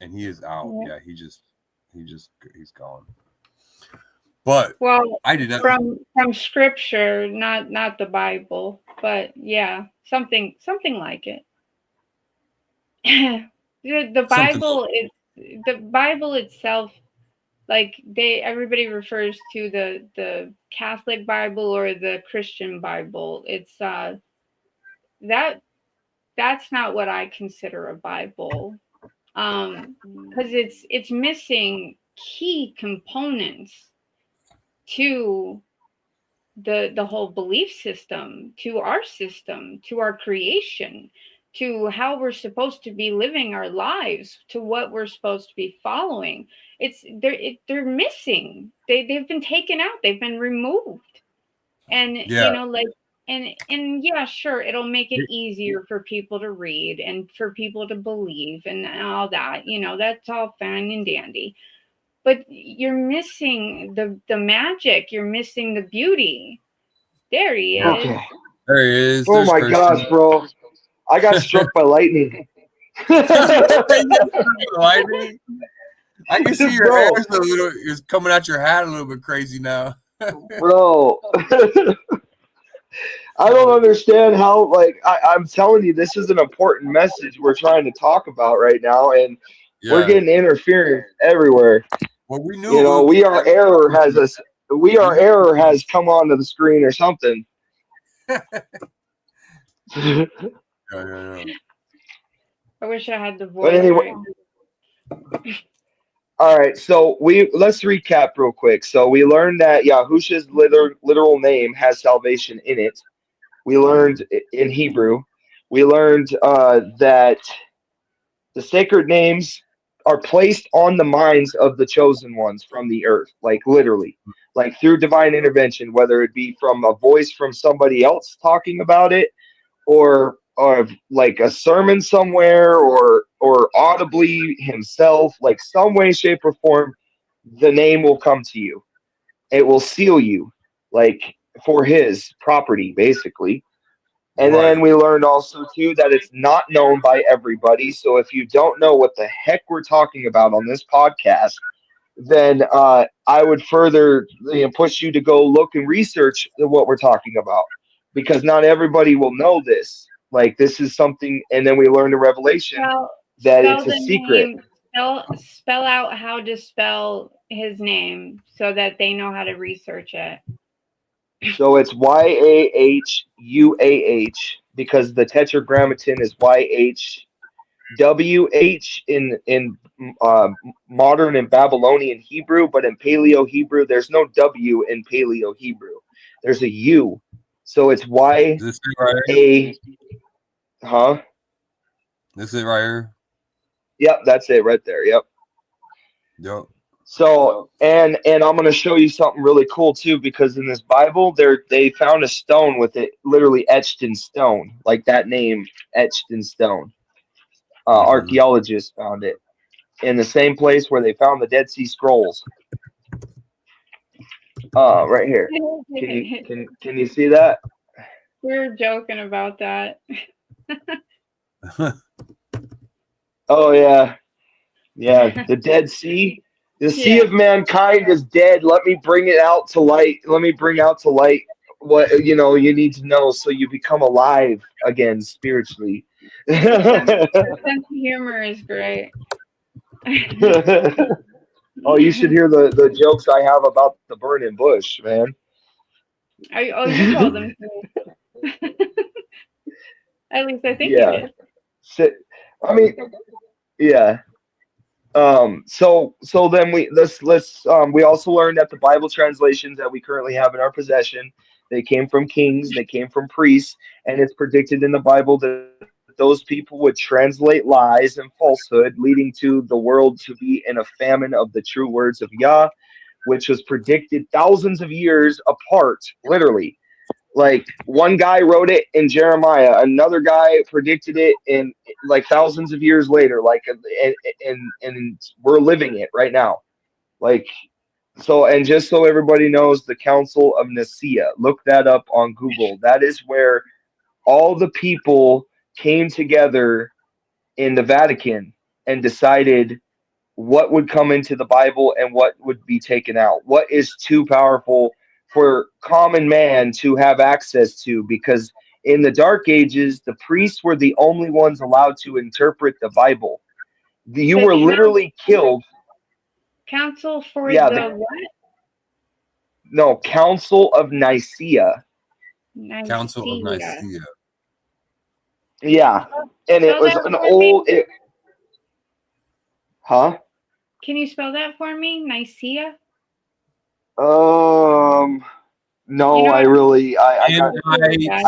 and he is out. Yeah, he's gone. But I did that from scripture, not the Bible, but yeah, something like it. The Bible is the Bible itself. Like everybody refers to the Catholic Bible or the Christian Bible. It's that's not what I consider a Bible, because it's missing key components to the whole belief system, to our creation, to how we're supposed to be living our lives, to what we're supposed to be following. They're missing. They've been taken out. They've been removed. And and yeah, sure, it'll make it easier for people to read and for people to believe and all that. That's all fine and dandy. But you're missing the magic. You're missing the beauty. There he is. Okay. There he is. Oh my gosh, bro! I got struck by lightning. Lightning. I can see your hair is coming out your hat a little bit crazy now, bro. I don't understand how. I'm telling you, this is an important message we're trying to talk about right now, and we're getting interference everywhere. Well, we knew. We Are Error has come onto the screen or something. Yeah. I wish I had the voice. But anyway, all right. So let's recap real quick. So we learned that Yahusha's literal name has salvation in it. We learned in Hebrew. We learned that the sacred names are placed on the minds of the chosen ones from the earth, literally, through divine intervention, whether it be from a voice from somebody else talking about it, or a sermon somewhere, or audibly himself, some way, shape, or form, the name will come to you. It will seal you, for his property, basically. And then we learned also, too, that it's not known by everybody. So if you don't know what the heck we're talking about on this podcast, then I would further push you to go look and research what we're talking about, because not everybody will know this. This is something, and then we learned in Revelation that it's a secret. Spell out how to spell his name so that they know how to research it. So it's YAHUAH, because the Tetragrammaton is YHWH in modern and Babylonian Hebrew, but in Paleo Hebrew, there's no W in Paleo Hebrew. There's a U. So it's YA. This is right here? Huh? This is right here? Yep, that's it right there. Yep. Yep. So, and I'm going to show you something really cool too, because in this Bible, they found a stone with it literally etched in stone, like that name etched in stone. Archaeologists found it in the same place where they found the Dead Sea Scrolls. Right here. Can you see that? We were joking about that. Oh yeah, the Dead Sea. The sea of mankind is dead. Let me bring it out to light. Let me bring out to light what you need to know, so you become alive again spiritually. Your sense of humor is great. Oh, you should hear the jokes I have about the burning bush, man. Oh, you told them to. At least I think you Yeah. did. I mean, yeah. So then let's we also learned that the Bible translations that we currently have in our possession, they came from kings, they came from priests, and it's predicted in the Bible that those people would translate lies and falsehood, leading to the world to be in a famine of the true words of Yah, which was predicted thousands of years apart, literally. Like one guy wrote it in Jeremiah, another guy predicted it in like thousands of years later. Like, and we're living it right now. Like, so, and just so everybody knows, the Council of Nicaea, look that up on Google. That is where all the people came together in the Vatican and decided what would come into the Bible and what would be taken out. What is too powerful for common man to have access to? Because in the Dark Ages, the priests were the only ones allowed to interpret the Bible. You were literally killed. Council for Yeah, the what? No, Council of Nicaea. Council of Nicaea. Yeah, and it was an old. Huh? Can you spell that for me? Nicaea? No, you know, I really, I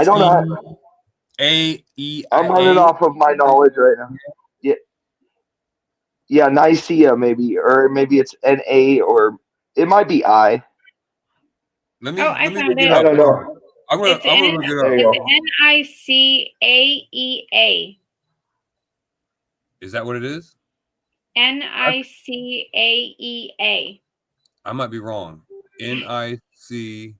don't know. A-E-I-A. I'm running off of my knowledge right now. Yeah, yeah, Nicaea maybe, or maybe it's N-A, or it might be I. Let me I look found it it. up. I don't know. I'm gonna look it up. It's Nicaea. Is that what it is? Nicaea. I might be wrong. N-I-C.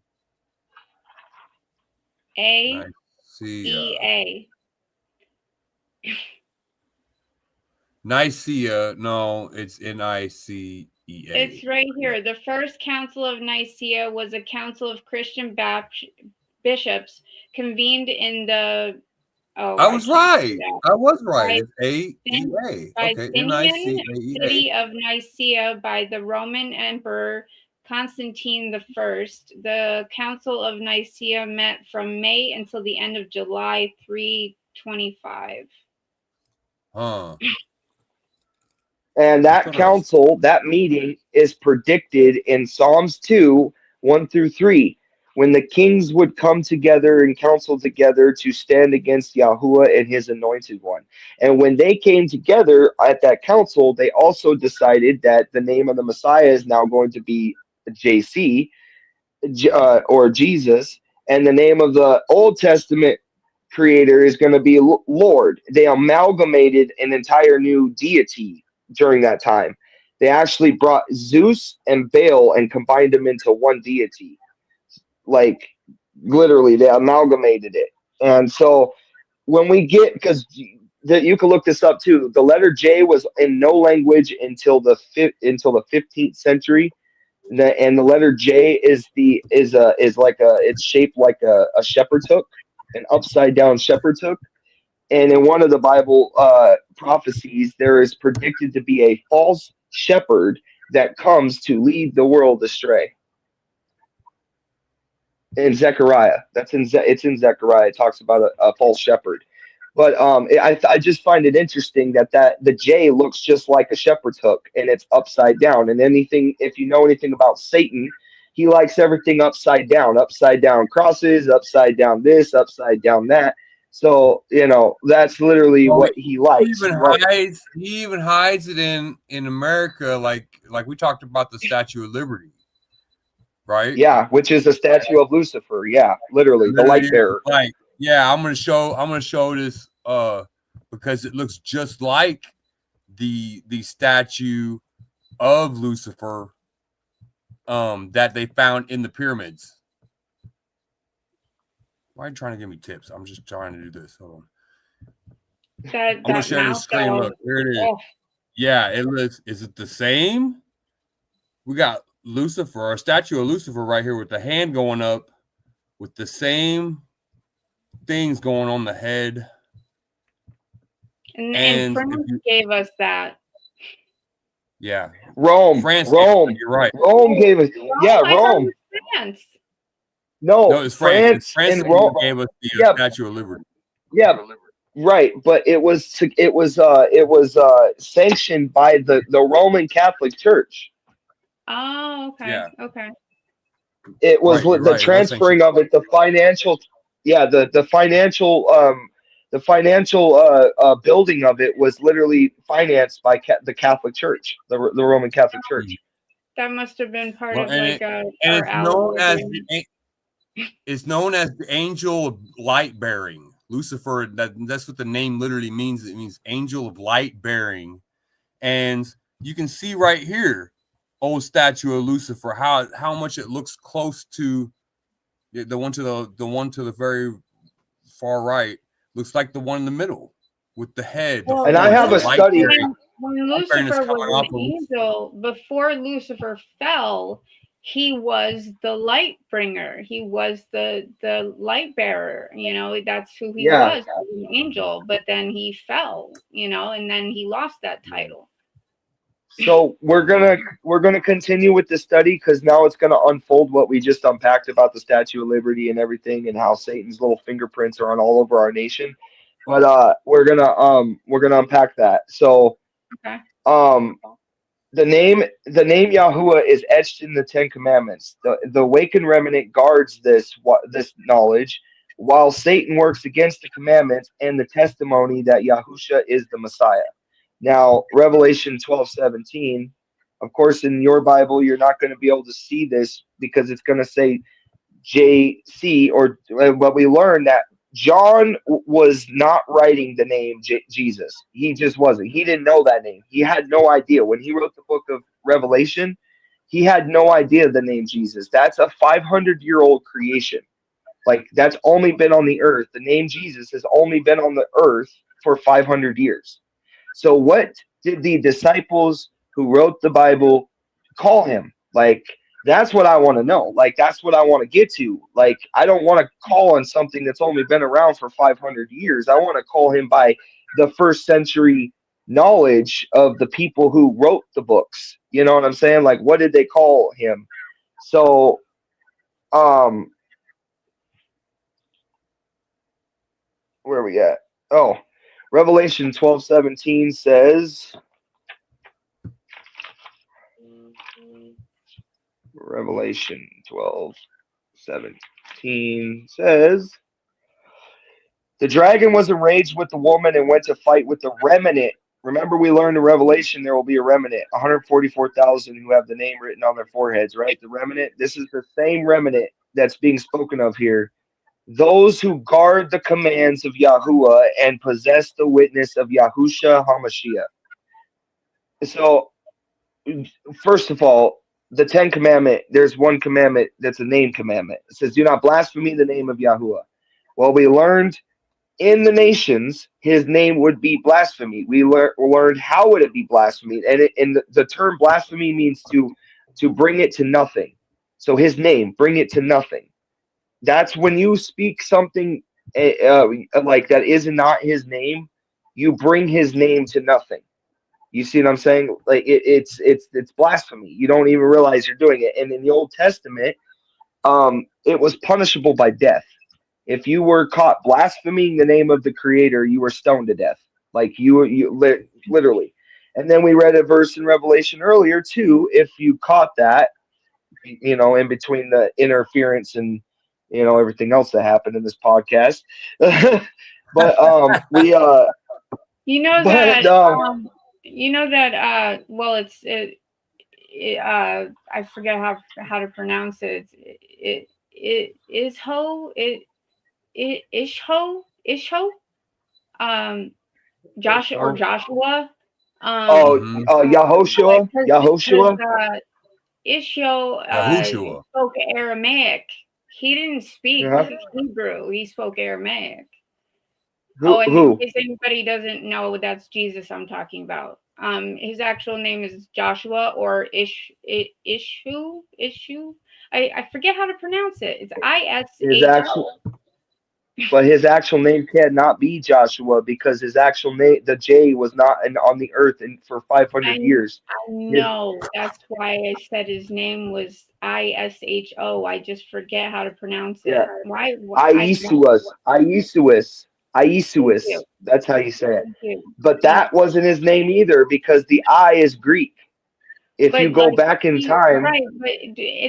A-E-A. Nicaea. No, it's N-I-C-E-A. It's right here. The first Council of Nicaea was a council of Christian bishops convened in the. I was right. I was right. It's A-E-A. By Okay, N-I-C-A-E-A. City of Nicaea by the Roman Emperor Constantine I. The Council of Nicaea met from May until the end of July 325. Huh. And that council, that meeting is predicted in Psalms 2, 1 through 3, when the kings would come together and counsel together to stand against Yahuwah and his anointed one. And when they came together at that council, they also decided that the name of the Messiah is now going to be JC, or Jesus, and the name of the Old Testament creator is going to be Lord. They amalgamated an entire new deity during that time. They actually brought Zeus and Baal and combined them into one deity. Like, literally, they amalgamated it. And so when we get, because you can look this up too, the letter J was in no language until the 15th century. And the letter J is it's shaped like a shepherd's hook, an upside down shepherd's hook. And in one of the Bible prophecies, there is predicted to be a false shepherd that comes to lead the world astray. In Zechariah, it's in Zechariah. It talks about a false shepherd. But I just find it interesting that the J looks just like a shepherd's hook, and it's upside down. And if you know anything about Satan, he likes everything upside down crosses, upside down this, upside down that. So, that's literally what he likes. He even hides it in America, like we talked about the Statue of Liberty, right? Yeah, which is a statue of Lucifer. Yeah, literally the light bearer. Like, yeah, I'm gonna show this because it looks just like the statue of Lucifer that they found in the pyramids. Why are you trying to give me tips? I'm just trying to do this. Hold on. I'm gonna share the screen. Look, here it is. Oh. Yeah, it looks. Is it the same? We got Lucifer, a statue of Lucifer right here with the hand going up, with the same things going on the head. And France gave us that. Yeah. Rome. You're right. Rome gave us. Rome. France. No, it's France. France and Rome gave us the Statue of Liberty. Yeah, right. But it was sanctioned by the Roman Catholic Church. Oh, okay. Yeah. Okay. It was the transferring of it, the financial, the financial building of it was literally financed by the Catholic Church, the Roman Catholic Church. That must have been part of it's known as the angel of light bearing. Lucifer, that's what the name literally means. It means angel of light bearing. And you can see right here, old statue of Lucifer, how much it looks close to the one to the very far right. Looks like the one in the middle with the head. And I have a study. When Lucifer was an angel, before Lucifer fell, he was the light bringer. He was the light bearer. That's who he was, an angel. But then he fell, and then he lost that title. So we're gonna continue with the study because now it's gonna unfold what we just unpacked about the Statue of Liberty and everything, and how Satan's little fingerprints are on all over our nation. But we're gonna unpack that. So okay. The name Yahuwah is etched in the Ten Commandments. The awakened remnant guards this knowledge, while Satan works against the commandments and the testimony that Yahusha is the Messiah. Now, Revelation 12:17, of course, in your Bible, you're not going to be able to see this because it's going to say JC, but we learned that John was not writing the name Jesus. He just wasn't. He didn't know that name. He had no idea. When he wrote the book of Revelation, he had no idea the name Jesus. That's a 500-year-old creation. Like, that's only been on the earth. The name Jesus has only been on the earth for 500 years. So what did the disciples who wrote the Bible call him? Like, that's what I want to know. Like, that's what I want to get to. Like, I don't want to call on something that's only been around for 500 years. I want to call him by the first century knowledge of the people who wrote the books. You know what I'm saying? Like, what did they call him? So, where are we at? Oh, Revelation 12:17 says, Revelation 12:17 says, the dragon was enraged with the woman and went to fight with the remnant. Remember, we learned in Revelation there will be a remnant, 144,000 who have the name written on their foreheads, right? The remnant. This is the same remnant that's being spoken of here. Those who guard the commands of Yahuwah and possess the witness of Yahusha HaMashiach. So, first of all, the 10 commandment, there's one commandment that's a name commandment. It says, do not blaspheme the name of Yahuwah. Well, we learned in the nations, his name would be blasphemy. We learned how would it be blasphemy. And the term blasphemy means to bring it to nothing. So his name, bring it to nothing. That's when you speak something like that is not his name, you bring his name to nothing. You see what I'm saying? Like it's blasphemy. You don't even realize you're doing it. And in the Old Testament, it was punishable by death. If you were caught blaspheming the name of the Creator, you were stoned to death. Like you literally. And then we read a verse in Revelation earlier too. If you caught that, in between the interference and everything else that happened in this podcast. But we well, I forget how to pronounce it. Isho, Joshua. Yahushua. Yahushua spoke Aramaic. He didn't speak Hebrew. He spoke Aramaic. In case anybody doesn't know, that's Jesus I'm talking about. His actual name is Joshua or Ishu. I forget how to pronounce it. It's ISHO. but his actual name cannot be Joshua because his actual name, the J, was not on the earth for 500 years. No, that's why I said his name was Isho. I just forget how to pronounce it. Yeah. Why? Isuus. That's how you say it. But Yeah. that wasn't his name either because the I is Greek. If you go back in time, right? But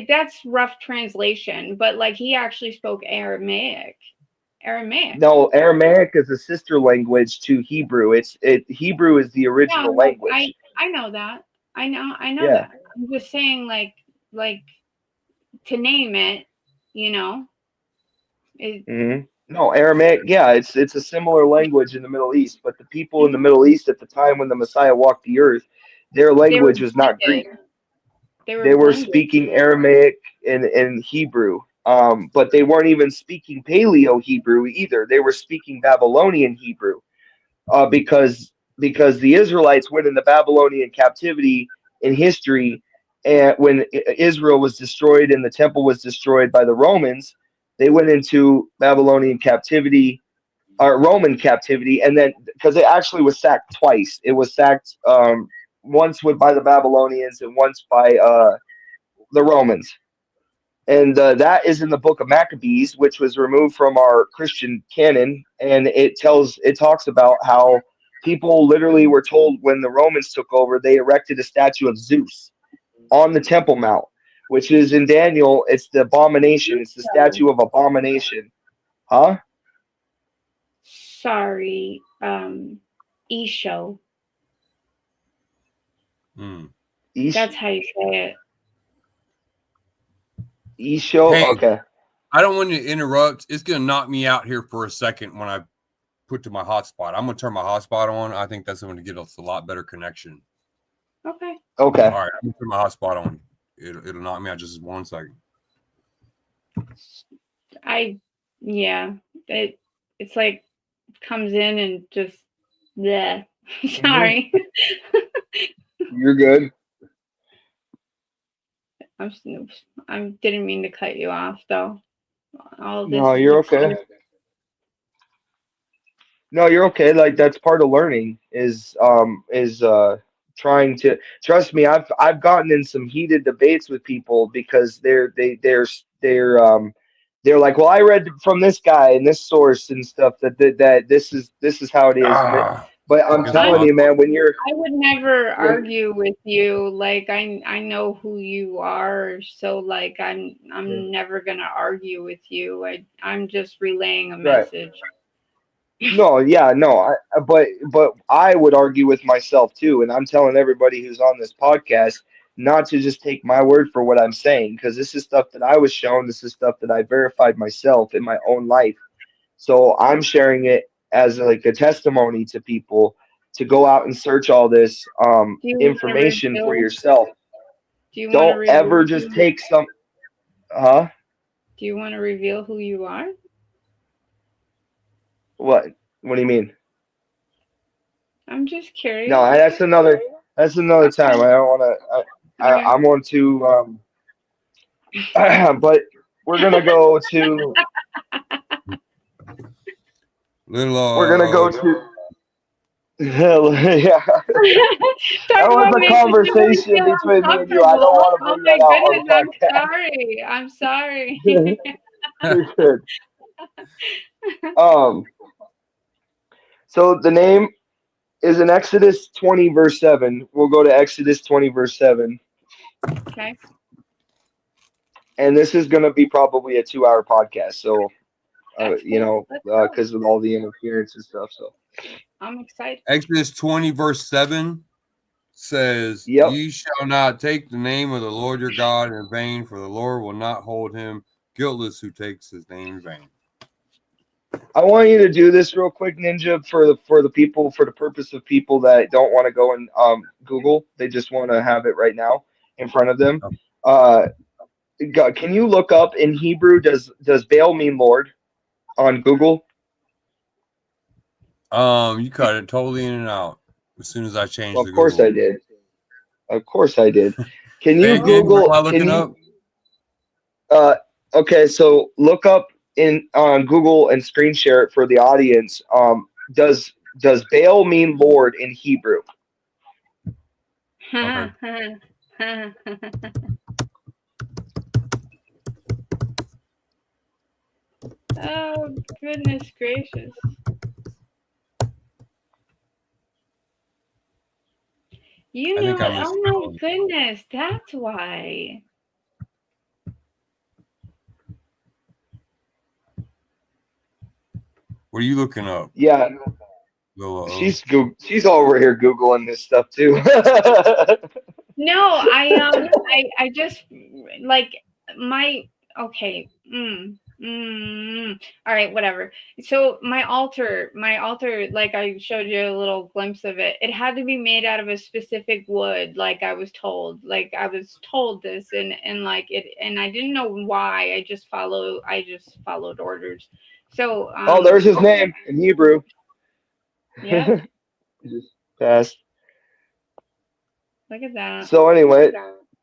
that's rough translation. But like he actually spoke Aramaic. No, Aramaic is a sister language to Hebrew. Hebrew is the original language. I know that. I know Yeah. that. I'm just saying, like to name it, you know. No, Aramaic. Yeah, it's a similar language in the Middle East, but the people in the Middle East at the time when the Messiah walked the earth, their language was not Greek. They were speaking Aramaic and Hebrew. But they weren't even speaking Paleo Hebrew either. They were speaking Babylonian Hebrew, because the Israelites went into Babylonian captivity in history, and when Israel was destroyed and the temple was destroyed by the Romans, they went into Babylonian captivity, or Roman captivity, and then because it actually was sacked twice. It was sacked once by the Babylonians and once by the Romans. And that is in the book of Maccabees, which was removed from our Christian canon, and it talks about how people literally were told when the Romans took over, they erected a statue of Zeus on the Temple Mount, which is in Daniel. It's the abomination. It's the statue of abomination. Huh? Sorry, Isho. That's how you say it. Isho. Hey, okay. I don't want you to interrupt. It's gonna knock me out here for a second when I put to my hotspot. I'm gonna turn my hotspot on. I think that's going to get us a lot better connection. Okay. All right, I'm gonna turn my hotspot on. It'll knock me out just 1 second. It's like comes in and just bleh. Sorry. You're good. I didn't mean to cut you off though. No, you're okay. No, you're okay. Like that's part of learning is trying to trust me. I've gotten in some heated debates with people because they're like, well, I read from this guy and this source and stuff that this is how it is. But I'm telling you, man, I would never argue with you. Like I know who you are, so like I'm never gonna argue with you. I'm just relaying a message. No, but I would argue with myself too, and I'm telling everybody who's on this podcast not to just take my word for what I'm saying, because this is stuff that I was shown. This is stuff that I verified myself in my own life. So I'm sharing it as like a testimony to people to go out and search all this information for yourself. Don't ever just take some. Huh? Do you want to reveal who you are? What do you mean? I'm just curious. No, that's another time. I don't want to. I want to. But we're gonna go to. We're gonna go to. Yeah. That was a conversation between me and you. I don't want to bring that out on the podcast. I'm sorry. You're good. So the name is in Exodus 20 verse 7. We'll go to Exodus 20 verse 7. Okay. And this is going to be probably a 2-hour podcast. So, because of all the interference and stuff. So I'm excited. Exodus 20 verse 7 says, Ye shall not take the name of the Lord your God in vain, for the Lord will not hold him guiltless who takes his name in vain. I want you to do this real quick, Ninja, for the people, for the purpose of people that don't want to go and Google. They just want to have it right now in front of them. Can you look up in Hebrew, does Baal mean Lord on Google? You cut it totally in and out as soon as I changed the Google. Of course I did. Can you Google? Can you? Okay, so look up in on Google and screen share it for the audience. Does Baal mean Lord in Hebrew? Okay. Oh, goodness gracious. You know, oh my goodness, that's why. What are you looking up? Yeah, she's over here Googling this stuff too. No, I just like my okay. All right, whatever. So my altar, like I showed you a little glimpse of it. It had to be made out of a specific wood, like I was told. Like I was told this, and like it, and I didn't know why. I just followed orders. So oh, there's his name in Hebrew. Yeah. Just passed. Look at that. So anyway,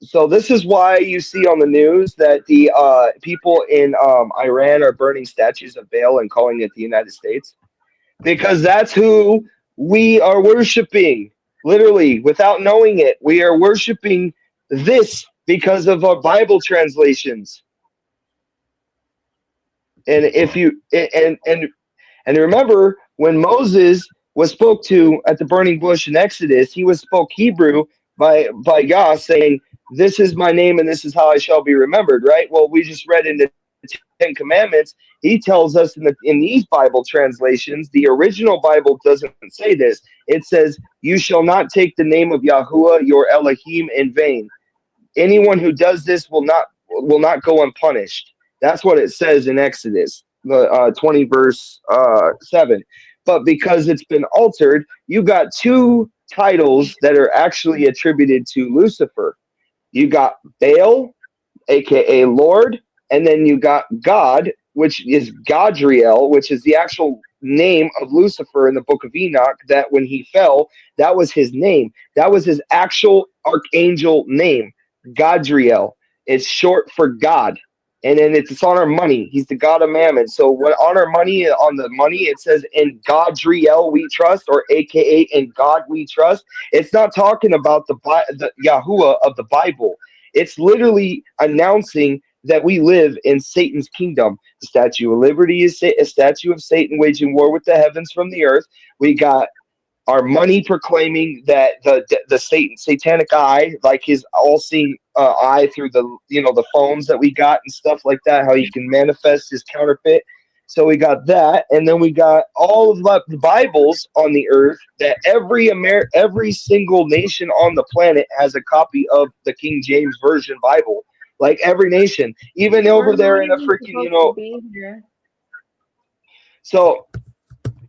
so this is why you see on the news that the people in Iran are burning statues of Baal and calling it the United States, because that's who we are worshiping. Literally, without knowing it, we are worshiping this because of our Bible translations. And if you and remember when Moses was spoke to at the burning bush in Exodus, he was spoke Hebrew by God, saying, "This is my name, and this is how I shall be remembered." Right? Well, we just read in the Ten Commandments. He tells us in these Bible translations, the original Bible doesn't say this. It says, "You shall not take the name of Yahuwah your Elohim in vain. Anyone who does this will not go unpunished." That's what it says in Exodus, the 20 verse 7. But because it's been altered, you got two titles that are actually attributed to Lucifer. You got Baal, aka Lord, and then you got God, which is Gadriel, which is the actual name of Lucifer in the book of Enoch, that when he fell, that was his name. That was his actual archangel name, Gadriel. It's short for God. And then it's on our money. He's the God of Mammon. So when on our money, on the money, it says in Gadriel we trust, or aka in God we trust. It's not talking about the Yahuwah of the Bible. It's literally announcing that we live in Satan's kingdom. The Statue of Liberty is a statue of Satan waging war with the heavens from the earth. We got our money proclaiming that the satanic eye, like his all-seeing eye through the phones that we got and stuff like that, how he can manifest his counterfeit. So we got that, and then we got all of the Bibles on the earth that every single nation on the planet has a copy of the King James Version Bible. Like every nation, even over there in a freaking, So,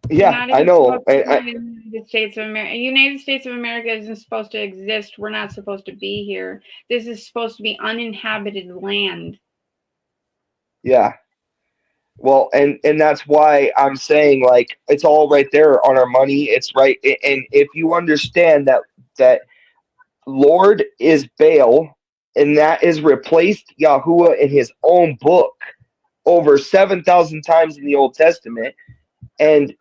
yeah, I know. United States of America. United States of America isn't supposed to exist. We're not supposed to be here. This is supposed to be uninhabited land. Yeah. Well, and that's why I'm saying, like, it's all right there on our money. It's right, and if you understand that Lord is Baal, and that is replaced Yahuwah in his own book over 7,000 times in the Old Testament, and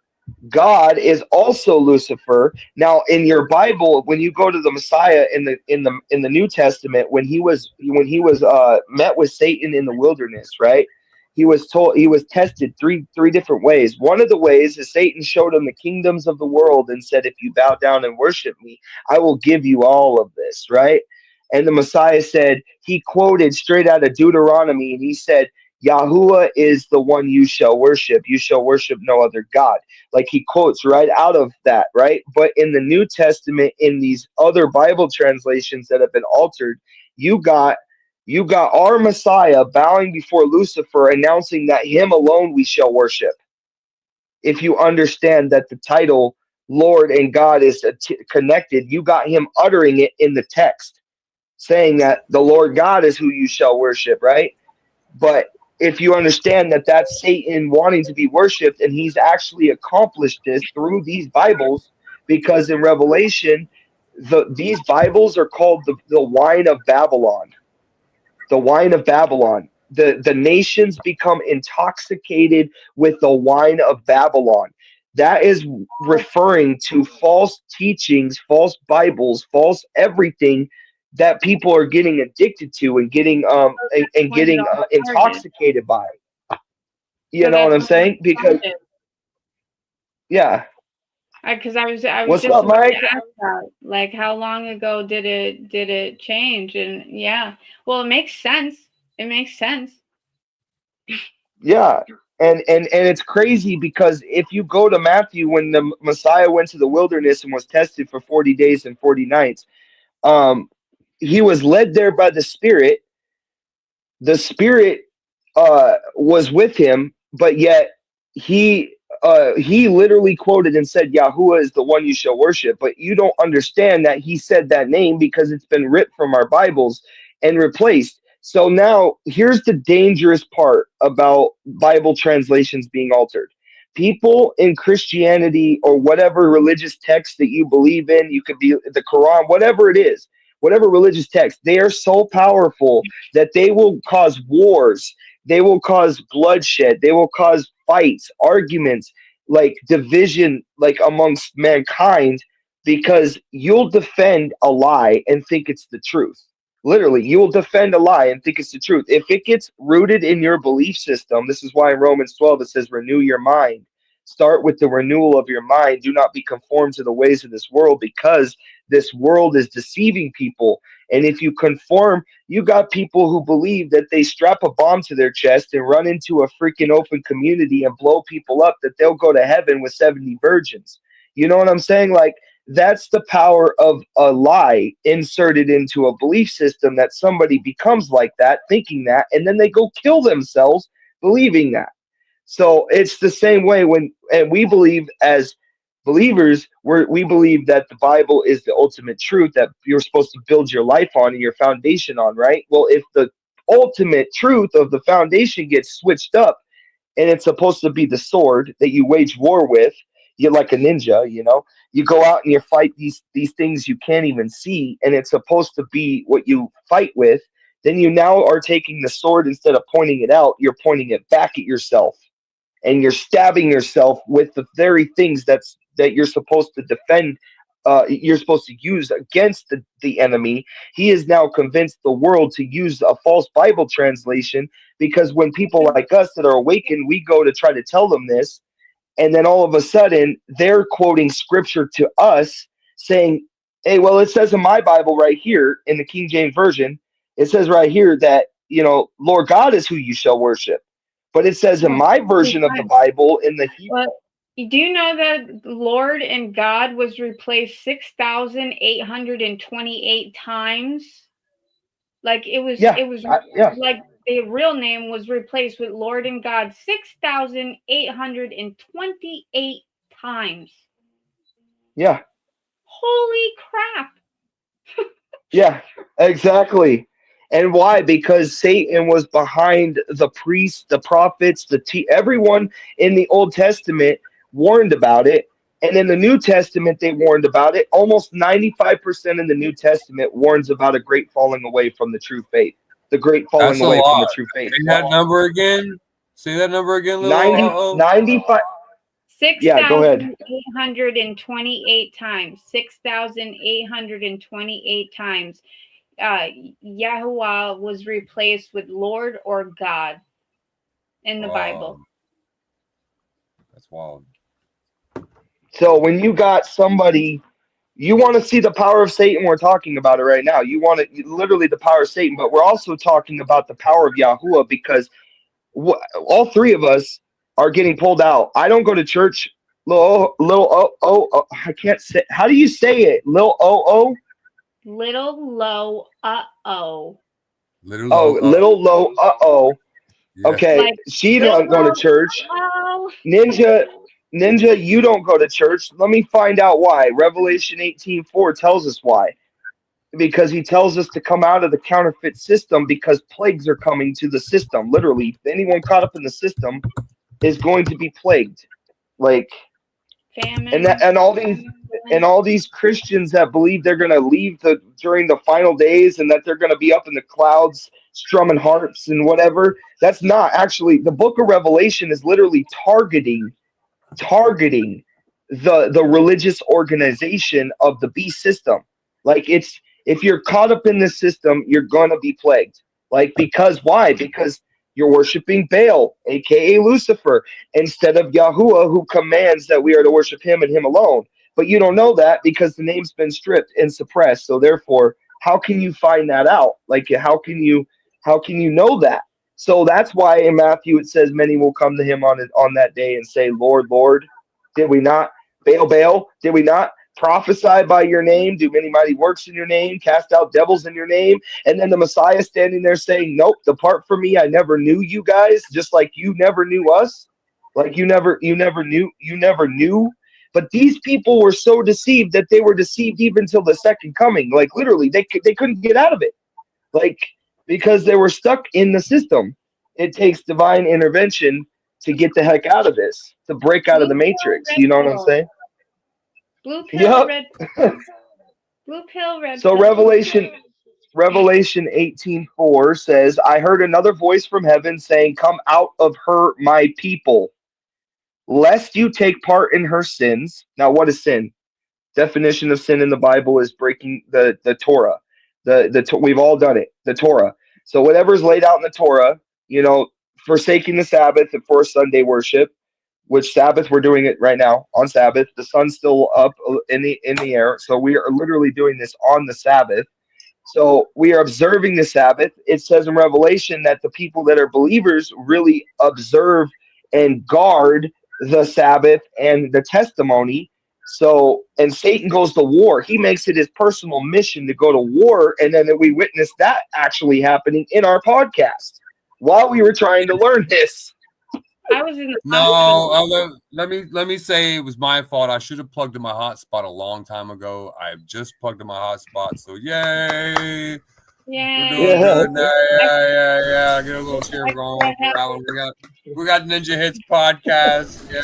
God is also Lucifer. Now, in your Bible, when you go to the Messiah in the New Testament, when he was met with Satan in the wilderness, right? He was tested three different ways. One of the ways is Satan showed him the kingdoms of the world and said, "If you bow down and worship me, I will give you all of this," right? And the Messiah said, he quoted straight out of Deuteronomy, and he said, "Yahuwah is the one you shall worship. You shall worship no other God." Like he quotes right out of that, right? But in the New Testament, in these other Bible translations that have been altered, you got our Messiah bowing before Lucifer, announcing that him alone we shall worship. If you understand that the title Lord and God is connected, you got him uttering it in the text, saying that the Lord God is who you shall worship, right? But if you understand that that's Satan wanting to be worshipped, and he's actually accomplished this through these Bibles, because in Revelation, these Bibles are called the wine of Babylon. The wine of Babylon. the nations become intoxicated with the wine of Babylon. That is referring to false teachings, false Bibles, false everything that people are getting addicted to and getting and when it getting all started. intoxicated by. You So know what that's I'm when it saying? Because started. yeah. Because I was What's just up, about Mike? to ask that. Like, how long ago did it change? And yeah, well, it makes sense. It makes sense. Yeah. And it's crazy because if you go to Matthew, when the Messiah went to the wilderness and was tested for 40 days and 40 nights, um, he was led there by the Spirit. The Spirit was with him, but yet he literally quoted and said, Yahuwah is the one you shall worship. But you don't understand that he said that name because it's been ripped from our Bibles and replaced. So now here's the dangerous part about Bible translations being altered. People in Christianity or whatever religious text that you believe in, you could be the Quran, whatever it is, whatever religious text, they are so powerful that they will cause wars, they will cause bloodshed, they will cause fights, arguments, like division, like amongst mankind, because you'll defend a lie and think it's the truth. Literally, you will defend a lie and think it's the truth. If it gets rooted in your belief system, this is why in Romans 12 it says, renew your mind. Start with the renewal of your mind. Do not be conformed to the ways of this world, because this world is deceiving people. And if you conform, you got people who believe that they strap a bomb to their chest and run into a freaking open community and blow people up, that they'll go to heaven with 70 virgins. You know what I'm saying? Like, that's the power of a lie inserted into a belief system, that somebody becomes like that, thinking that, and then they go kill themselves believing that. So it's the same way and we believe as believers, we believe that the Bible is the ultimate truth that you're supposed to build your life on and your foundation on, right? Well, if the ultimate truth of the foundation gets switched up and it's supposed to be the sword that you wage war with, you're like a ninja, you go out and you fight these things you can't even see, and it's supposed to be what you fight with, then you now are taking the sword, instead of pointing it out, you're pointing it back at yourself, and you're stabbing yourself with the very things that you're supposed to defend. You're supposed to use against the enemy. He has now convinced the world to use a false Bible translation, because when people like us that are awakened, we go to try to tell them this, and then all of a sudden they're quoting scripture to us saying, hey, well, it says in my Bible right here in the King James Version, it says right here that, Lord God is who you shall worship. But it says in my version of the Bible in the Hebrew. Well, do you know that Lord and God was replaced 6,828 times? Like it was like the real name was replaced with Lord and God 6,828 times. Yeah. Holy crap. Yeah, exactly. And why? Because Satan was behind the priests, the prophets, everyone in the Old Testament warned about it. And in the New Testament, they warned about it. Almost 95% in the New Testament warns about a great falling away from the true faith. The great falling away from the true faith. Say that number again. Say that number again, 95. 6,828 times. 6,828 times. Yahuwah was replaced with Lord or God in the Bible. That's wild. So when you got somebody, you want to see the power of Satan, we're talking about it right now. You want literally the power of Satan, but we're also talking about the power of Yahuwah, because all three of us are getting pulled out. I don't go to church. I can't say. How do you say it? Little low. Little low. Yeah. Okay, like, she don't go to church. Ninja, you don't go to church. Let me find out why. Revelation 18:4 tells us why. Because he tells us to come out of the counterfeit system, because plagues are coming to the system. Literally, anyone caught up in the system is going to be plagued. Like famine, and all these Christians that believe they're going to leave during the final days, and that they're going to be up in the clouds strumming harps and whatever. That's not actually, the book of Revelation is literally targeting the religious organization of the beast system. Like, it's, if you're caught up in this system, you're gonna be plagued. Like, because why? Because you're worshiping Baal, aka Lucifer, instead of Yahuwah, who commands that we are to worship him and him alone. But you don't know that because the name's been stripped and suppressed. So therefore, how can you find that out? Like, how can you know that? So that's why in Matthew it says many will come to him on that day and say, Lord, Lord, did we not, Baal, did we not prophesy by your name, do many mighty works in your name, cast out devils in your name? And then the Messiah standing there saying, nope, depart from me, I never knew you guys, just like you never knew us. Like you never knew. But these people were so deceived that they were deceived even till the second coming. Like, literally, they couldn't get out of it. Like, because they were stuck in the system. It takes divine intervention to get the heck out of this, to break out of the matrix. You know what I'm saying? Blue pill, red pill. Blue pill, red pill. So Revelation 18:4 says, I heard another voice from heaven saying, come out of her, my people, lest you take part in her sins. Now, what is sin? Definition of sin in the Bible is breaking the Torah. We've all done it, the Torah. So whatever's laid out in the Torah, forsaking the Sabbath for Sunday worship, which Sabbath, we're doing it right now on Sabbath. The sun's still up in the air. So we are literally doing this on the Sabbath. So we are observing the Sabbath. It says in Revelation that the people that are believers really observe and guard the Sabbath and the testimony. So, and Satan goes to war. He makes it his personal mission to go to war. And then we witnessed that actually happening in our podcast while we were trying to learn this. I was in the let me say it was my fault. I should have plugged in my hotspot a long time ago. I just plugged in my hotspot, so yay! We're doing good now. Yeah. Get a little share going. We got Ninja Hits podcast. Yeah.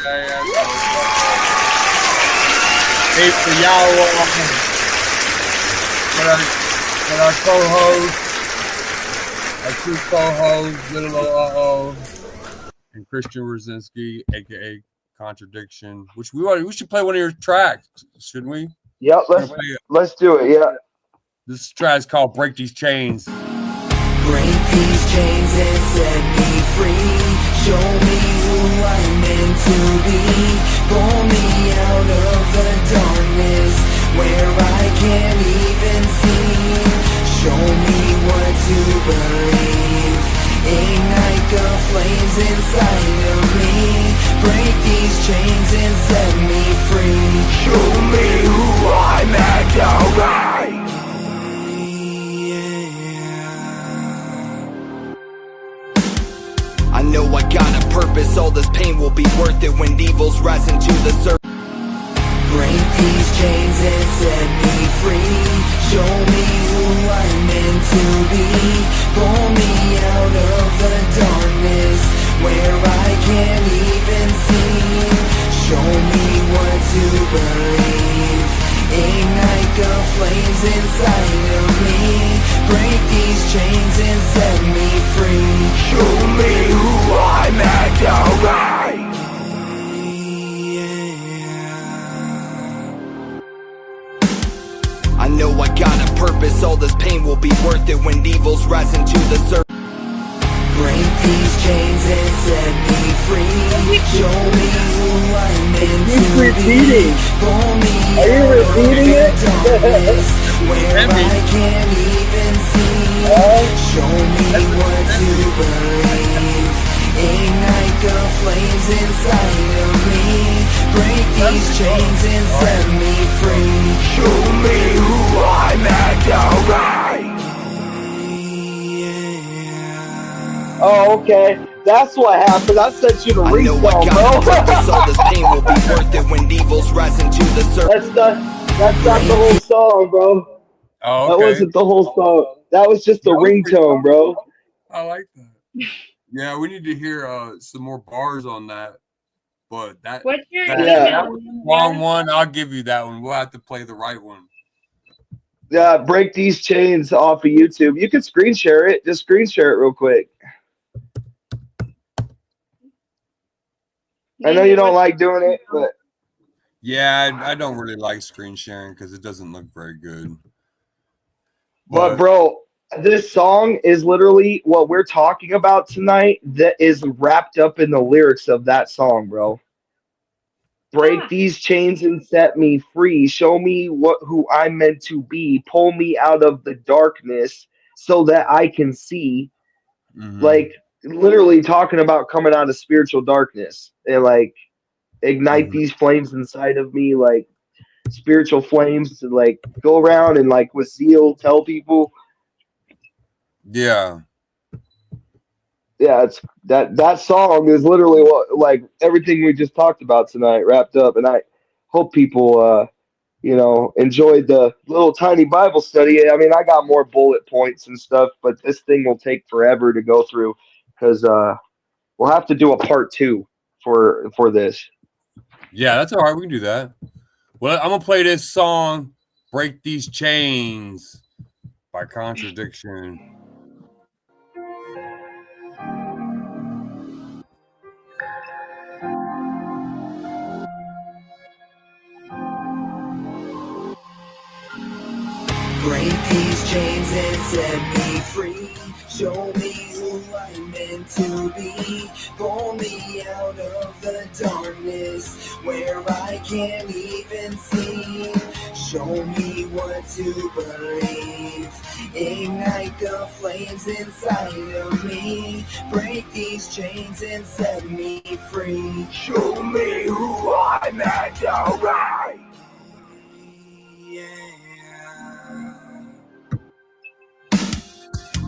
Hey, for y'all, with our co-host, our true co-host, Little and Christian Rosinski, aka Contradiction, which we should play one of your tracks, shouldn't we? Yep, let's do it. Yeah. This track is called "Break These Chains." Break these chains and set me free. Show me who I'm meant to be. Pull me out of the darkness where I can't even see. Show me what to believe. Ignite the flames inside of me. Break these chains and set me free. Show me who I'm meant to be. I know I got a purpose, all this pain will be worth it when evil's rising to the surface. Break these chains and set me free. Show me who I'm meant to be. Pull me out of the darkness where I can't even see. Show me what to believe. Ignite the flames inside of me. Break these chains and set me free. Show me who I'm meant to be. I know I got a purpose, all this pain will be worth it when evil's rising to the surface. Break these chains and set me free. Show me who I'm meant to be. Pull me out of the darkness where I can't even see. Show me what to believe. Ignite the flames inside of me. Break these chains and set me free. Show me who I'm meant to be. Oh, okay. That's what happened. I sent you the ringtone, bro. All this pain will be worth it when evil's rising to the surface. That's not the whole song, bro. Oh, okay. That wasn't the whole song. That was just the ringtone, bro. I like that. Yeah, we need to hear some more bars on that. But what's your that wrong one, I'll give you that one. We'll have to play the right one. Yeah, break these chains off of YouTube. You can screen share it. Just screen share it real quick. I know you don't like doing it, but yeah, I don't really like screen sharing because it doesn't look very good. But bro, this song is literally what we're talking about tonight. That is wrapped up in the lyrics of that song, bro. Break these chains and set me free. Show me who I'm meant to be. Pull me out of the darkness so that I can see. Like literally talking about coming out of spiritual darkness and like ignite these flames inside of me, like spiritual flames to like go around and like with zeal tell people. Yeah. Yeah, it's that song is literally what like everything we just talked about tonight wrapped up, and I hope people enjoyed the little tiny Bible study. I mean, I got more bullet points and stuff, but this thing will take forever to go through because we'll have to do a part 2 for this. Yeah, that's all right. We can do that. Well, I'm gonna play this song, "Break These Chains" by Contradiction. Break these chains and set me free. Show me who I'm meant to be. Pull me out of the darkness where I can't even see. Show me what to believe. Ignite the flames inside of me. Break these chains and set me free. Show me who I'm meant to be.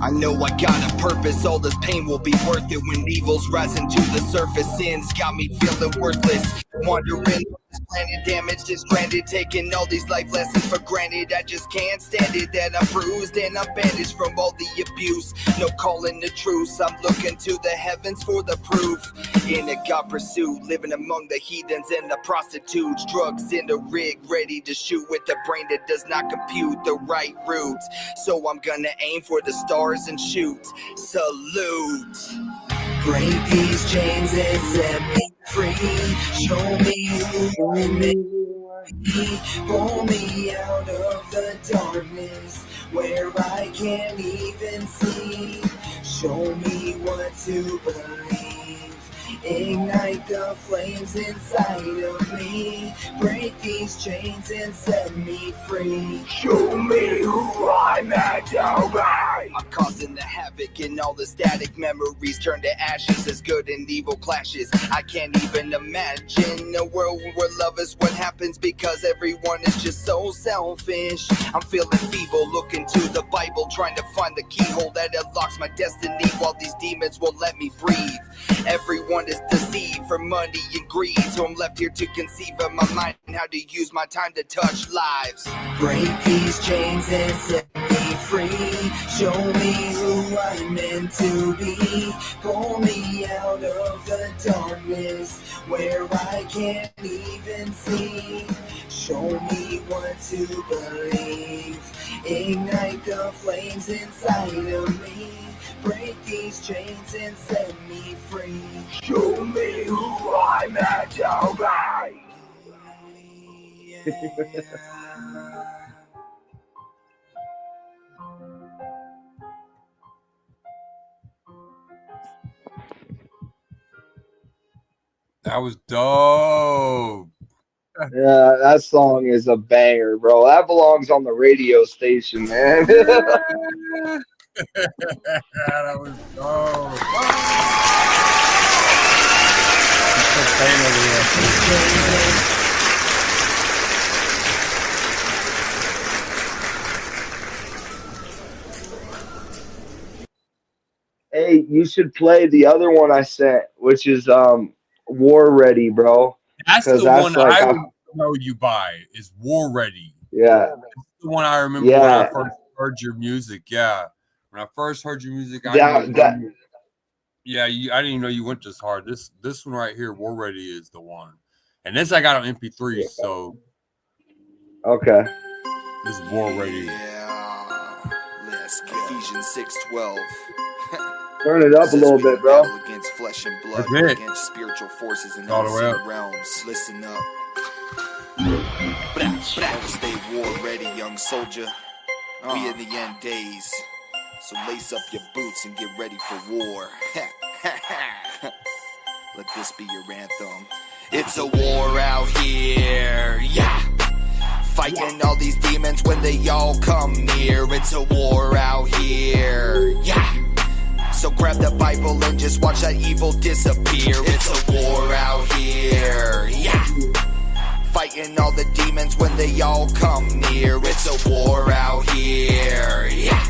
I know I got a purpose, all this pain will be worth it when evil's rising to the surface. Sins got me feeling worthless, wandering on this planet, damaged and stranded, taking all these life lessons for granted. I just can't stand it that I'm bruised and I'm banished from all the abuse. No calling the truce, I'm looking to the heavens for the proof. In a God pursuit, living among the heathens and the prostitutes, drugs in the rig, ready to shoot with a brain that does not compute the right routes. So I'm gonna aim for the stars and shoot. Salute. Break these chains and set me free. Show me who I'm meant to be. Pull me out of the darkness where I can't even see. Show me what to believe. Ignite the flames inside of me. Break these chains and set me free. Show me who I'm meant to be. I'm causing the havoc and all the static memories turn to ashes as good and evil clashes. I can't even imagine a world where love is what happens because everyone is just so selfish. I'm feeling feeble, looking to the Bible, trying to find the keyhole that unlocks my destiny while these demons won't let me breathe. Everyone is deceived for money and greed, so I'm left here to conceive of my mind and how to use my time to touch lives. Break these chains and set me free. Show me who I'm meant to be. Pull me out of the darkness where I can't even see. Show me what to believe. Ignite the flames inside of me. Break these chains and set me free. Show me who I'm meant to be. That was dope. Yeah, that song is a banger, bro. That belongs on the radio station, man. That was dope. Hey, you should play the other one I sent, which is War Ready, bro. That's the one I would know you by is War Ready. Yeah. That's the one I remember when I first heard your music. Yeah. When I first heard your music, I didn't even know you went this hard. This one right here, War Ready, is the one. And this I got on MP3, so okay. This is war ready. Yeah. Let's go. Ephesians 6:12. Turn it up a little bit, bro. Battle against flesh and blood, That's it. against spiritual forces in All the way unseen up. realms. Listen up. Stay war ready, young soldier. We in the end days, so lace up your boots and get ready for war. Let this be your anthem. It's a war out here, yeah. Fighting all these demons when they all come near. It's a war out here, yeah. So grab the Bible and just watch that evil disappear. It's a war out here, yeah. Fighting all the demons when they all come near. It's a war out here, yeah.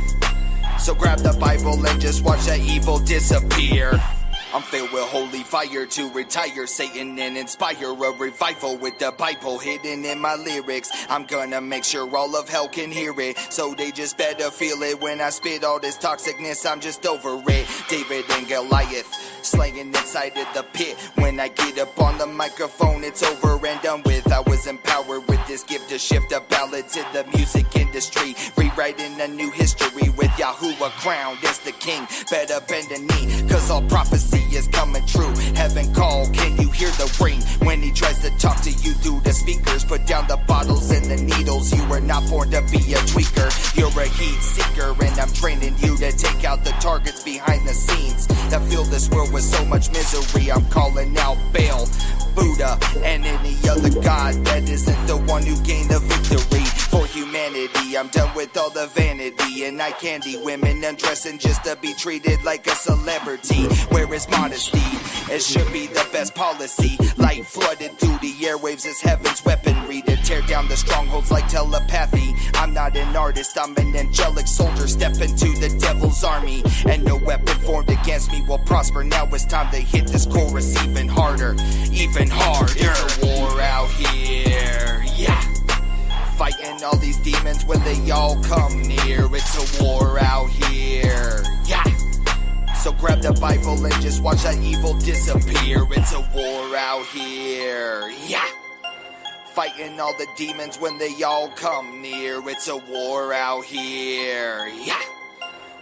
So grab the Bible and just watch that evil disappear. I'm filled with holy fire to retire Satan and inspire a revival with the Bible hidden in my lyrics. I'm gonna make sure all of hell can hear it, so they just better feel it when I spit all this toxicness. I'm just over it. David and Goliath slaying inside of the pit. When I get up on the microphone, it's over and done with. I was empowered with this gift to shift a ballad to the music industry, rewriting a new history with Yahuwah crowned as the king. Better bend a knee, cause all prophecy is coming true. Heaven call, can you hear the ring? When he tries to talk to you through the speakers, put down the bottles and the needles. You were not born to be a tweaker. You're a heat seeker, and I'm training you to take out the targets behind the scenes that fill this world with so much misery. I'm calling out Baal, Buddha, and any other god that isn't the one who gained the victory for humanity. I'm done with all the vanity and eye candy women undressing just to be treated like a celebrity. Where is modesty? It should be the best policy. Light flooded through the airwaves as heaven's weaponry to tear down the strongholds like telepathy. I'm not an artist, I'm an angelic soldier. Step into the devil's army, and no weapon formed against me will prosper. Now it's time to hit this chorus even harder, even harder. It's a war out here, yeah. Fighting all these demons when they all come near. It's a war out here, yeah. So grab the Bible and just watch that evil disappear. It's a war out here, yeah. Fighting all the demons when they all come near. It's a war out here, yeah.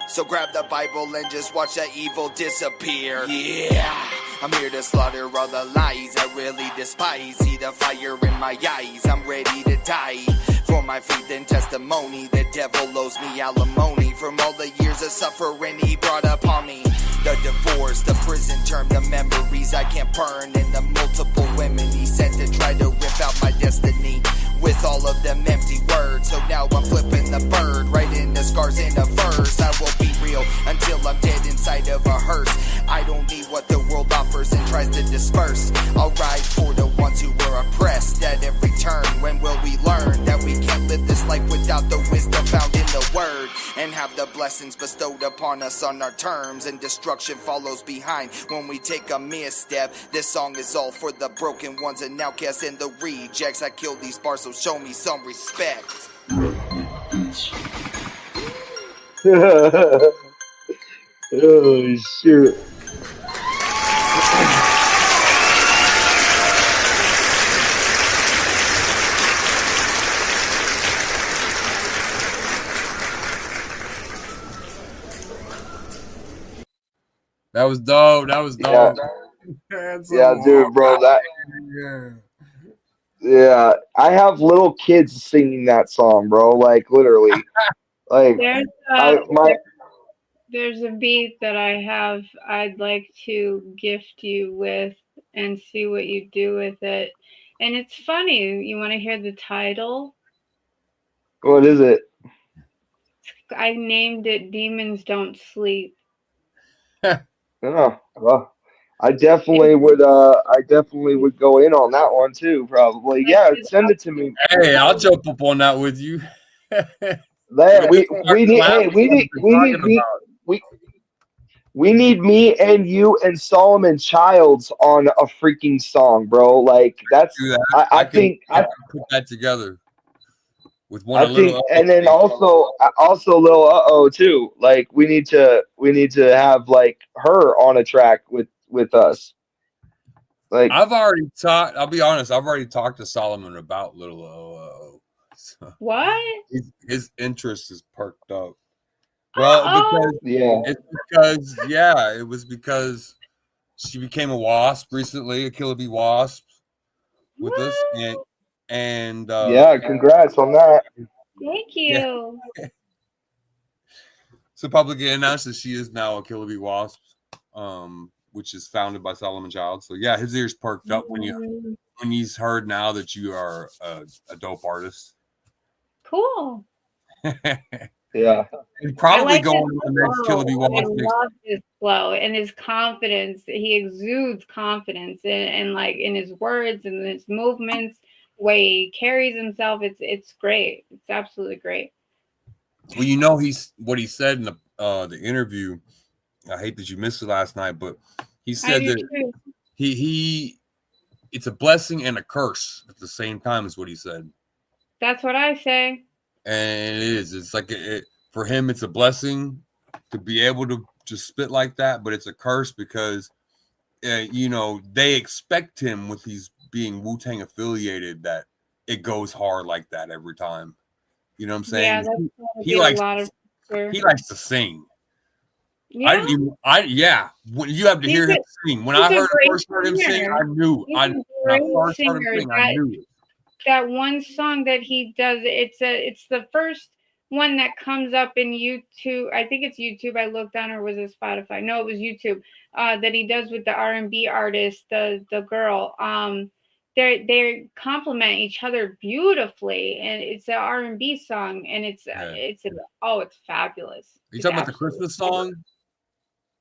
So grab the Bible and just watch that evil disappear. Yeah, I'm here to slaughter all the lies I really despise. See the fire in my eyes, I'm ready to die. For my faith and testimony, the devil owes me alimony from all the years of suffering he brought upon me. The divorce, the prison term, the memories I can't burn, and the multiple women he sent to try to rip out my destiny with all of them empty words. So now I'm flipping the bird, writing the scars in a verse. I will be real until I'm dead inside of a hearse. I don't need what the world offers and tries to disperse. I'll ride for the ones who were oppressed at every turn. When will we learn that we can't live this life without the wisdom found in the word, and have the blessings bestowed upon us on our terms, and destruction follows behind when we take a misstep. This song is all for the broken ones and outcasts and the rejects. I kill these bars, so show me some respect. Oh shit. That was dope. That was dope. Yeah, dude, bro. Yeah, I have little kids singing that song, bro. Like literally, like there's a beat that I have. I'd like to gift you with and see what you do with it. And it's funny. You want to hear the title? What is it? I named it "Demons Don't Sleep." Oh, well, I definitely would go in on that one too, probably. Yeah, send it to me. Hey, I'll jump up on that with you. We need me and you and Solomon Childs on a freaking song, bro. Like that's I think put that together with one. I think, and then also little uh-oh too. Like we need to have like her on a track with us. Like I've already talked. I'll be honest. I've already talked to Solomon about little uh-oh. What? His interest is perked up. Well, it was because she became a wasp recently, a killer bee wasp with What? us, and yeah, congrats on that. Thank yeah. you. So publicly announced that she is now a killer bee wasp, which is founded by Solomon Child. So yeah, his ears perked up when he's heard now that you are a dope artist. Cool. Yeah. And probably like going to the next Killer Bee I Wasp. love his flow and his confidence. He exudes confidence and like in his words and his movements, the way he carries himself. It's great. It's absolutely great. Well, you know, what he said in the interview. I hate that you missed it last night, but he said that he it's a blessing and a curse at the same time, is what he said. That's what I say. And it is. It's like for him, it's a blessing to be able to just spit like that, but it's a curse because you know, they expect him with he's being Wu-Tang affiliated that it goes hard like that every time. You know what I'm saying? Yeah, he likes to sing. Yeah. When you have to hear him sing. When I first heard him sing, I knew. When I first heard him sing, I knew it. That one song that he does, it's the first one that comes up in YouTube. I think it's YouTube. I looked on, or was it Spotify? No, it was YouTube. That he does with the R&B artist, the girl. They complement each other beautifully, and it's an R&B song, and it's fabulous. You talking about the Christmas song?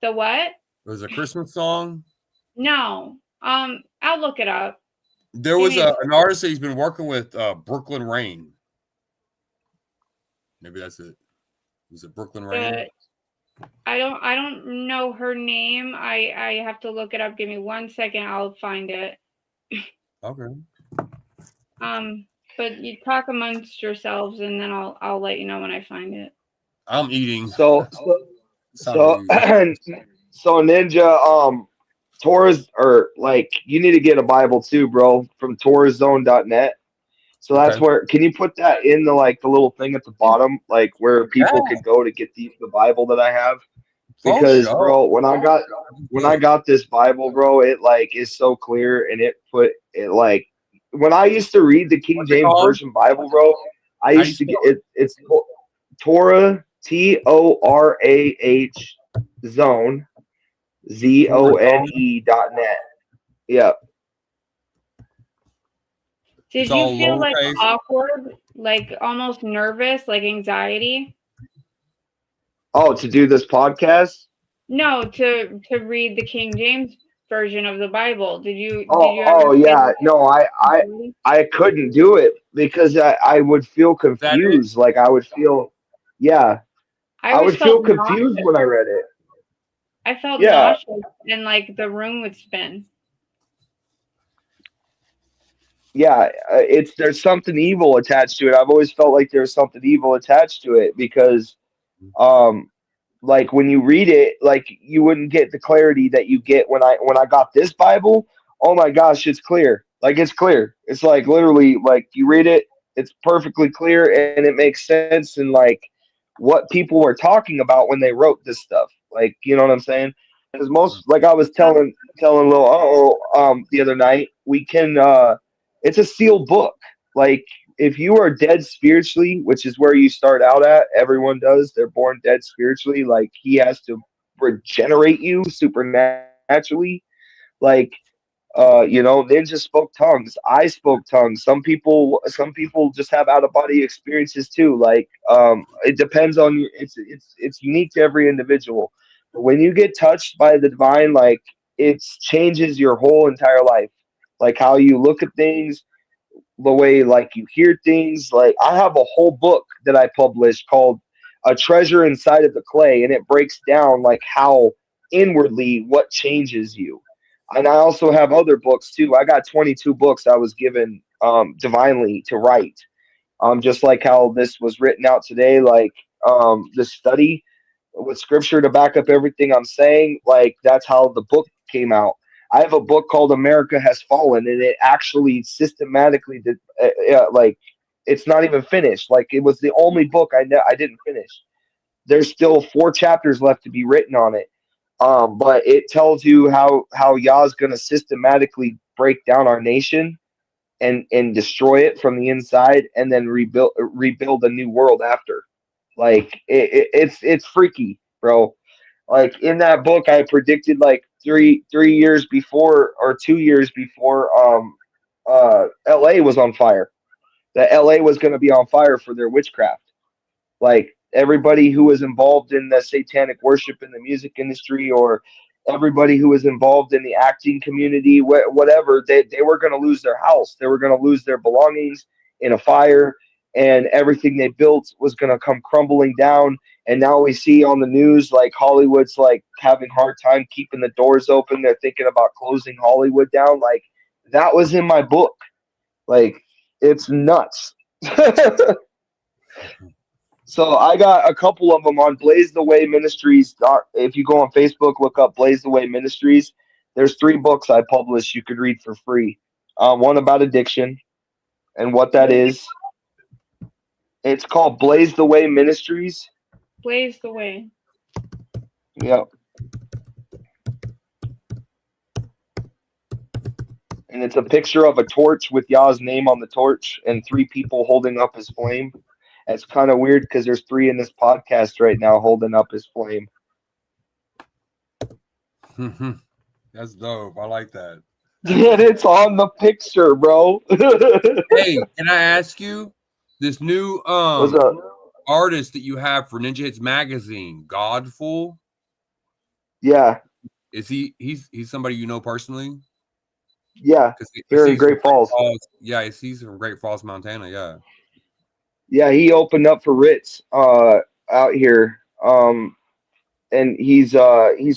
The what? It was a Christmas song? No. I'll look it up. There was an artist that he's been working with, Brooklyn Rain. Maybe that's it. Was it Brooklyn Rain? I don't know her name. I have to look it up. Give me 1 second. I'll find it. Okay. But you talk amongst yourselves, and then I'll let you know when I find it. I'm eating. So Ninja, Torah's, or like, you need to get a Bible too, bro, from torahzone.net. So that's where, can you put that in the little thing at the bottom, like where people can go to get the Bible that I have? Because bro, when I got this Bible, bro, it is so clear, and it put it when I used to read the King James Version Bible, bro, I used to get it. It's Torah, TORAH zone, ZONE.net. Yep. Did you feel awkward, almost nervous, anxiety? Oh, to do this podcast? No, to read the King James version of the Bible. Did you? Yeah. No, I couldn't do it because I would feel confused. I would feel, yeah. I would feel confused when I read it. I felt nauseous, and the room would spin. Yeah, there's something evil attached to it. I've always felt like there's something evil attached to it because, when you read it, you wouldn't get the clarity that you get when I got this Bible. Oh my gosh, it's clear. It's clear. It's literally you read it, it's perfectly clear, and it makes sense, and what people were talking about when they wrote this stuff. You know what I'm saying? Because most, I was telling Lil the other night, we can it's a sealed book. If you are dead spiritually, which is where you start out at, everyone does. They're born dead spiritually. He has to regenerate you supernaturally. Ninja spoke tongues. I spoke tongues. Some people just have out of body experiences too. It depends on you. It's unique to every individual. But when you get touched by the divine, it changes your whole entire life. How you look at things, the way you hear things. I have a whole book that I published called A Treasure Inside of the Clay, and it breaks down how inwardly what changes you. And I also have other books too. I got 22 books I was given divinely to write. Just like how this was written out today, this study with scripture to back up everything I'm saying. That's how the book came out. I have a book called America Has Fallen, and it actually systematically it's not even finished. Like it was the only book I didn't finish. There's still 4 chapters left to be written on it. But it tells you how Yah's gonna systematically break down our nation and destroy it from the inside, and then rebuild a new world after. Like it's freaky, bro. Like in that book, I predicted like 3 years before, or 2 years before, L.A. was on fire. That L.A. was going to be on fire for their witchcraft. Like everybody who was involved in the satanic worship in the music industry, or everybody who was involved in the acting community, whatever, they were going to lose their house. They were going to lose their belongings in a fire, and everything they built was going to come crumbling down. And now we see on the news, like Hollywood's like having hard time keeping the doors open. They're thinking about closing Hollywood down. Like that was in my book. Like it's nuts. So I got a couple of them on Blaze the Way Ministries. If you go on Facebook, look up Blaze the Way Ministries. There's 3 books I published you could read for free. One about addiction and what that is. It's called Blaze the Way Ministries. Blaze the Way. Yep. And it's a picture of a torch with Yah's name on the torch and 3 people holding up his flame. It's kind of weird because there's 3 in this podcast right now holding up his flame. That's dope. I like that. And it's on the picture, bro. Hey, can I ask you this new What's up? artist that you have for Ninja Hits Magazine, Godful? Yeah. Is he's somebody you know personally? Yeah. Here in Great Falls. Yeah, he's from Great Falls, Montana. Yeah. Yeah, he opened up for Ritz out here. And he's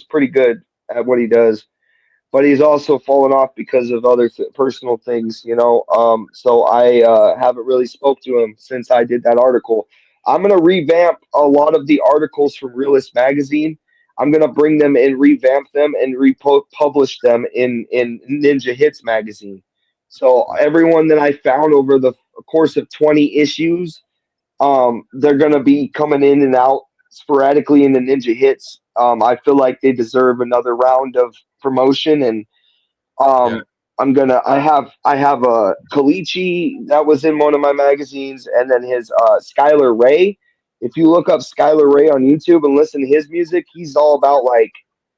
pretty good at what he does. But he's also fallen off because of other personal things, you know. So I haven't really spoke to him since I did that article. I'm gonna revamp a lot of the articles from Realist Magazine. I'm gonna bring them and revamp them and republish them in Ninja Hits Magazine. So everyone that I found over the course of 20 issues, they're gonna be coming in and out sporadically in the Ninja Hits. I feel like they deserve another round of promotion, and Yeah. I have a Kalichi that was in one of my magazines, and then his Skylar Ray. If you look up Skylar Ray on YouTube and listen to his music, he's all about like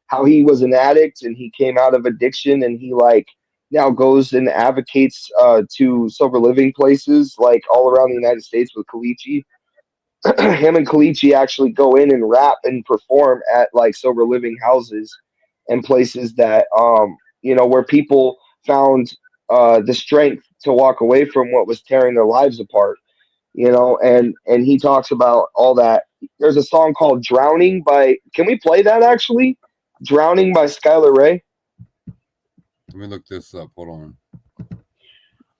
how he was an addict and he came out of addiction, and he like now goes and advocates to sober living places like all around the United States with Kalichi. Him and Kalichi actually go in and rap and perform at like sober living houses and places that you know, where people found the strength to walk away from what was tearing their lives apart, you know. And he talks about all that. There's a song called Drowning by, can we play that actually? Drowning by Skylar Ray. Let me look this up. Hold on.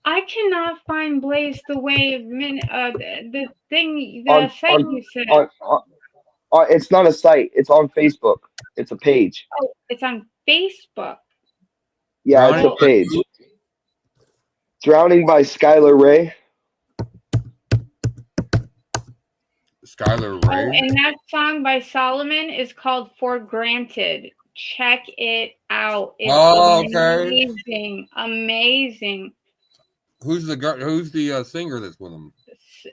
I cannot find Blaze the Way. The thing, the site you said. It's not a site. It's on Facebook. It's a page. Oh, it's on Facebook. Yeah, it's a page. Drowning by Skylar Ray. Skylar Ray. Oh, and that song by Solomon is called For Granted. Check it out. It's amazing. Amazing. Who's the singer that's with him?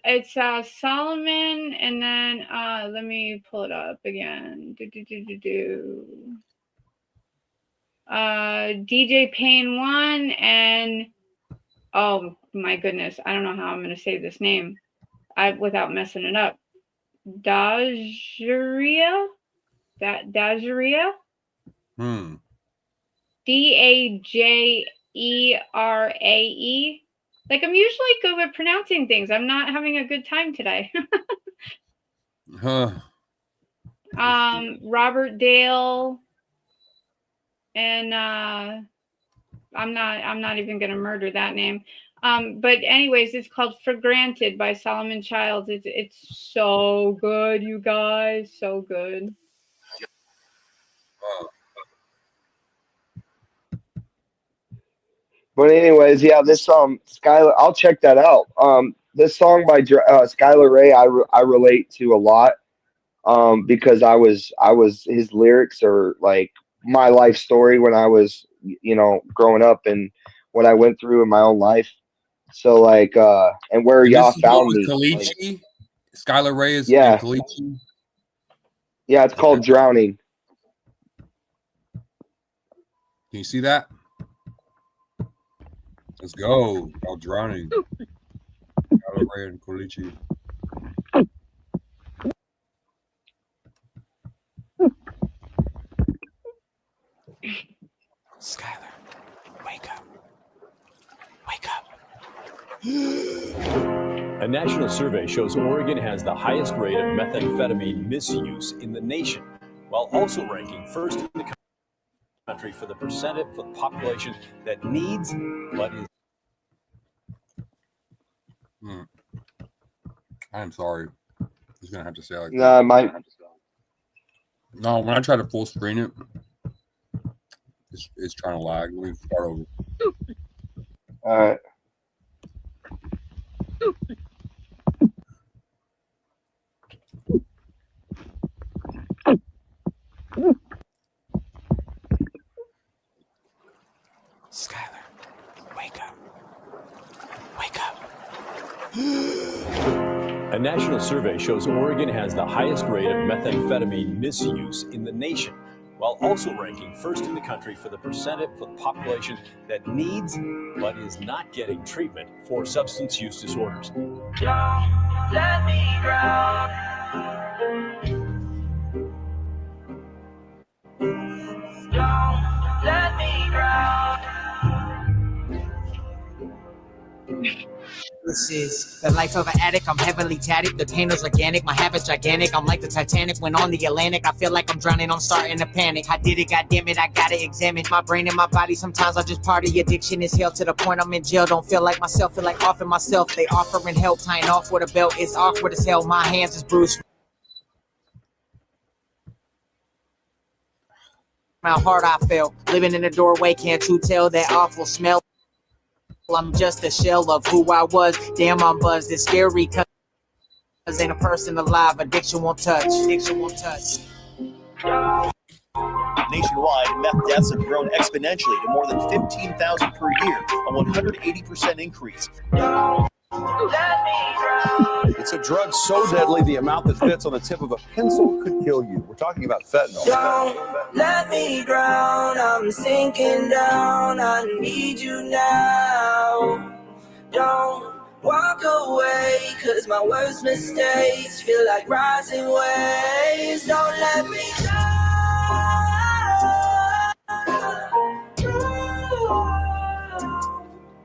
It's Solomon, and then let me pull it up again. DJ Payne 1, and oh my goodness, I don't know how I'm going to say this name without messing it up. Dajeria? Dajeria? Dajerae. Like, I'm usually good with pronouncing things. I'm not having a good time today. Robert Dale, and I'm not even gonna murder that name. But anyways, it's called For Granted by Solomon Childs. It's so good, you guys, so good. But anyways, yeah, this Skylar, I'll check that out. this song by Skylar Ray, I relate to a lot, because I was his lyrics are like my life story when I was, growing up, and what I went through in my own life. So like, and where And y'all this is found with me. Like, Kalichi. Skylar Ray is and yeah, Kalichi. yeah, it's called Drowning. Can you see that? Let's go. Called Drowning. Skylar Ray and Kalichi. Skylar, wake up. Wake up. A national survey shows Oregon has the highest rate of methamphetamine misuse in the nation, while also ranking first in the country for the percentage of the population that needs but is. I'm sorry. He's gonna have to say it like Nah, that. No, when I try to full screen it, it's trying to lag. Let me start over. All right. Skylar, wake up. Wake up. A national survey shows Oregon has the highest rate of methamphetamine misuse in the nation, while also ranking first in the country for the percentage of the population that needs but is not getting treatment for substance use disorders. Don't let me drown. Don't let me drown. This is the life of an addict. I'm heavily tatted. The pain is organic. My habits gigantic. I'm like the Titanic when on the Atlantic. I feel like I'm drowning. I'm starting to panic. I did it. Goddamn it. I gotta examine my brain and my body. Sometimes I just party. Addiction is hell to the point I'm in jail. Don't feel like myself. Feel like offing myself. They offering help. Tying off with a belt. It's awkward as hell. My hands is bruised. How hard I felt. Living in the doorway. Can't you tell that awful smell? I'm just a shell of who I was. Damn, I'm buzzed. It's scary cause ain't a person alive. Addiction won't touch. Addiction won't touch. Nationwide, meth deaths have grown exponentially to more than 15,000 per year, a 180% increase. It's a drug so deadly the amount that fits on the tip of a pencil could kill you. We're talking about fentanyl. Don't let me drown. I'm sinking down. I need you now. Don't walk away, cause my worst mistakes feel like rising waves. Don't let me down.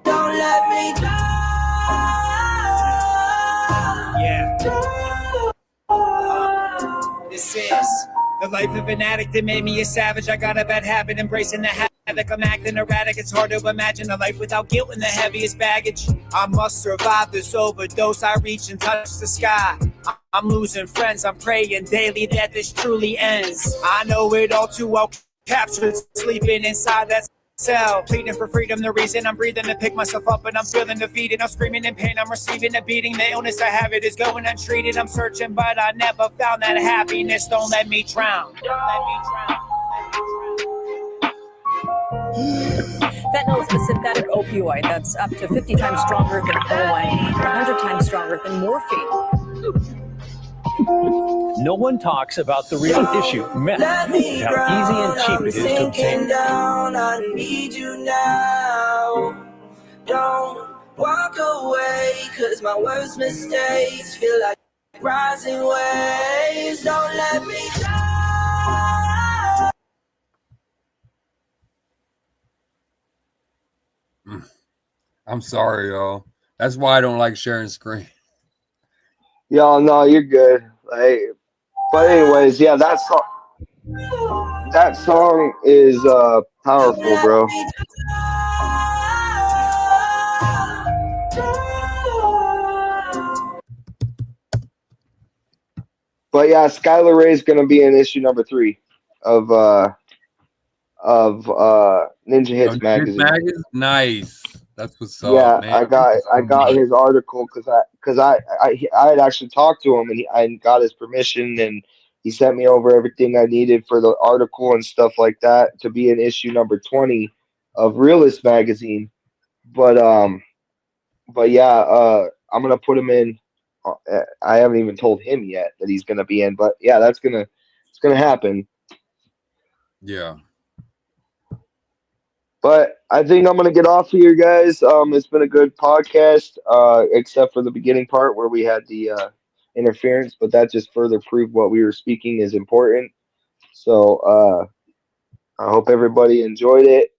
Don't let me down. Yeah. This is the life of an addict that made me a savage. I got a bad habit, embracing the havoc. I'm acting erratic. It's hard to imagine a life without guilt and the heaviest baggage. I must survive this overdose. I reach and touch the sky. I'm losing friends. I'm praying daily that this truly ends. I know it all too well. Captured, sleeping inside that cell, pleading for freedom. The reason I'm breathing to pick myself up, and I'm feeling defeated. I'm screaming in pain. I'm receiving a beating. The illness I have, it is going untreated. I'm searching, but I never found that happiness. Don't let me drown. Don't let me drown. Fentanyl is a synthetic opioid that's up to 50 times stronger than heroin and 100 times stronger than morphine. No one talks about the real issue, meth, how easy and cheap it is to obtain. Down, I need you now. Don't walk away, cause my worst mistakes feel like rising waves. Don't let me down. I'm sorry, y'all. That's why I don't like sharing screen. Y'all, no, you're good. Like, but anyways, yeah, that song is powerful, bro. But yeah, Skylar Ray is gonna be in issue number 3 of Ninja Hits magazine. Nice. That's what's up. Yeah, Man. I got his article because because I had actually talked to him, and I got his permission, and he sent me over everything I needed for the article and stuff like that to be in issue number 20 of Realist magazine. But yeah, I'm gonna put him in. I haven't even told him yet that he's gonna be in, but yeah, it's gonna happen. Yeah. But I think I'm gonna get off here, guys. It's been a good podcast, except for the beginning part where we had the interference, but that just further proved what we were speaking is important. So I hope everybody enjoyed it.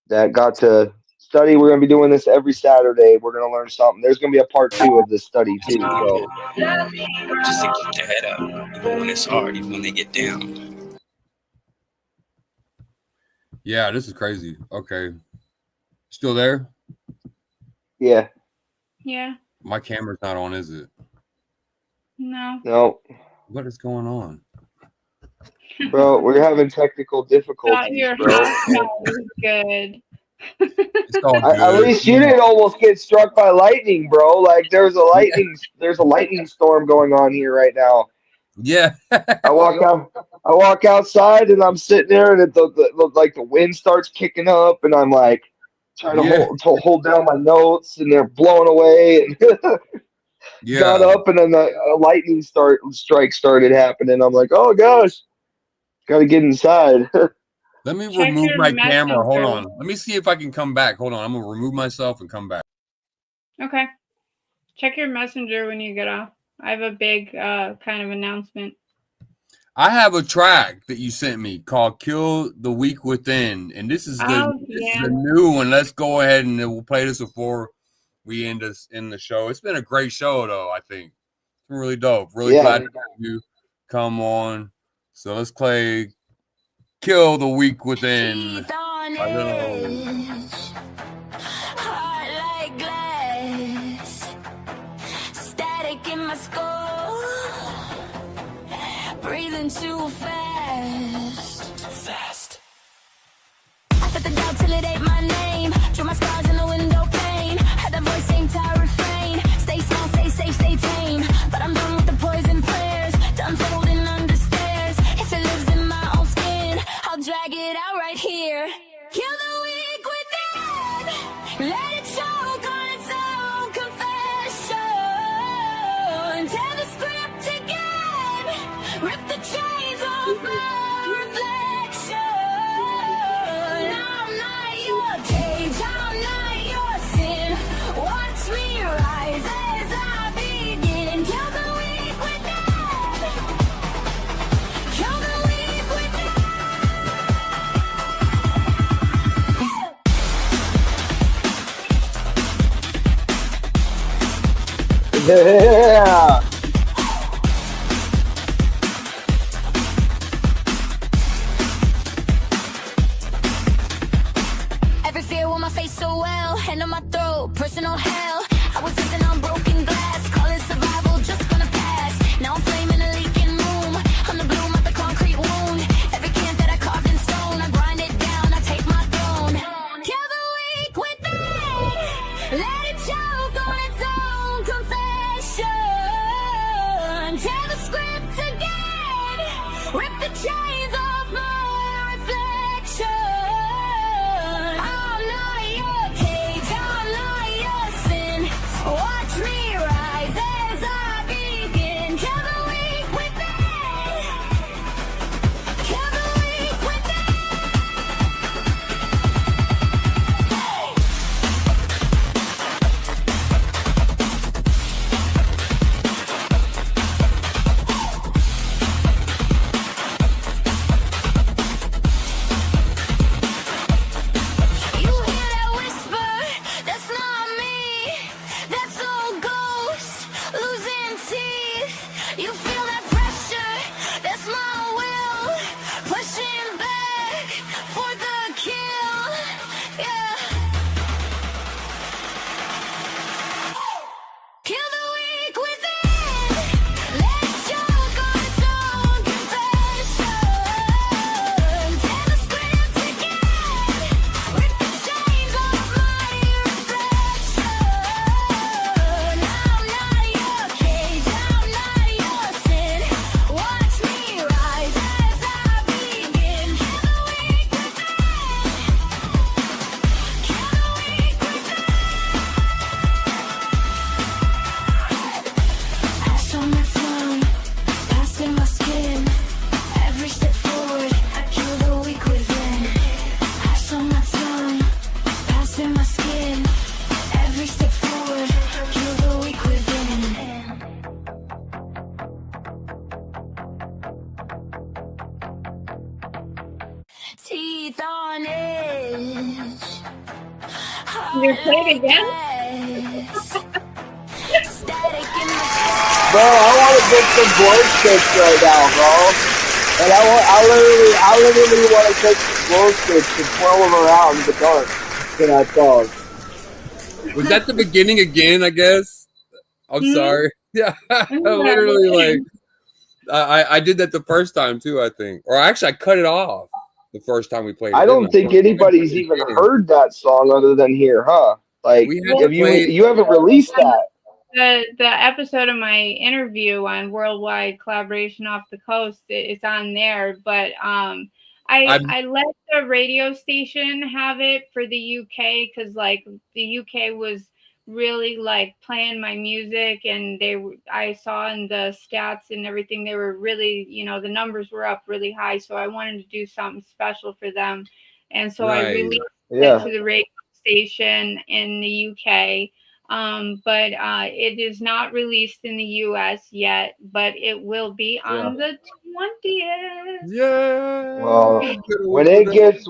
That got to study. We're gonna be doing this every Saturday. We're gonna learn something. There's gonna be a part 2 of this study too. So just to keep their head up, even when it's hard, even when they get down. Yeah, this is crazy. Okay. Still there? Yeah. Yeah. My camera's not on, is it? No. No. What is going on? Bro, we're having technical difficulties, bro. Good. It's all good. At least you didn't almost get struck by lightning, bro. Like there's a lightning storm going on here right now. Yeah. I walk outside and I'm sitting there, and the wind starts kicking up, and I'm like trying to hold down my notes, and they're blowing away. And got up, and then a lightning strike started happening. I'm like, oh gosh, gotta get inside. Let me remove my camera. Hold on. Let me see if I can come back. Hold on. I'm gonna remove myself and come back. Okay. Check your messenger when you get off. I have a big kind of announcement. I have a track that you sent me called Kill the Weak Within. And this is the new one. Let's go ahead and we'll play this before we end the show. It's been a great show, though, I think. It's been really dope. Really glad to have you come on. So let's play Kill the Weak Within. I don't know. Breathing too fast. I put the doubt till it ain't my name. Drew my scars in the window pane. Had that voice saying tired refrain. Stay small, stay safe, stay tame. But I'm done with the poison prayers. Done folding under stairs. If it lives in my own skin, I'll drag it out right here. Kill the weak within. Let it choke on its own confession. Tear the script again. Rip the chains off my reflection. I'm not your cage, I'm not your sin. Watch me rise as I begin. Kill the weak within. Kill the weak within. Yeah. Every fear on my face so well, hand on my throat, personal hell. I was losing on broken glass, call it survival, just gonna pass. Now I'm flaming a leaking room, I'm the bloom of the concrete wound. Every camp that I carved in stone, I grind it down, I take my throne. Kill the weak within, let it choke on its own confession. teeth on edge. You play it again? Static in my Bro, I want to get some glow sticks right now, bro. And I literally want to take some glow sticks and twirl them around in the dark to that song. Was that the beginning again? I guess. I'm sorry. Yeah, literally, like I did that the first time too. I think, or actually, I cut it off the first time we played it. I don't think anybody's even heard that song other than here, huh? Like, We had to if play it. you haven't released that. The episode of my interview on Worldwide Collaboration Off the Coast, it's on there. But I let the radio station have it for the UK because like the UK was really like playing my music, and I saw in the stats and everything they were really, you know, the numbers were up really high. So I wanted to do something special for them, and so I released it to the radio station in the UK. But it is not released in the US yet, but it will be on the 20th. Yeah. Well, when it gets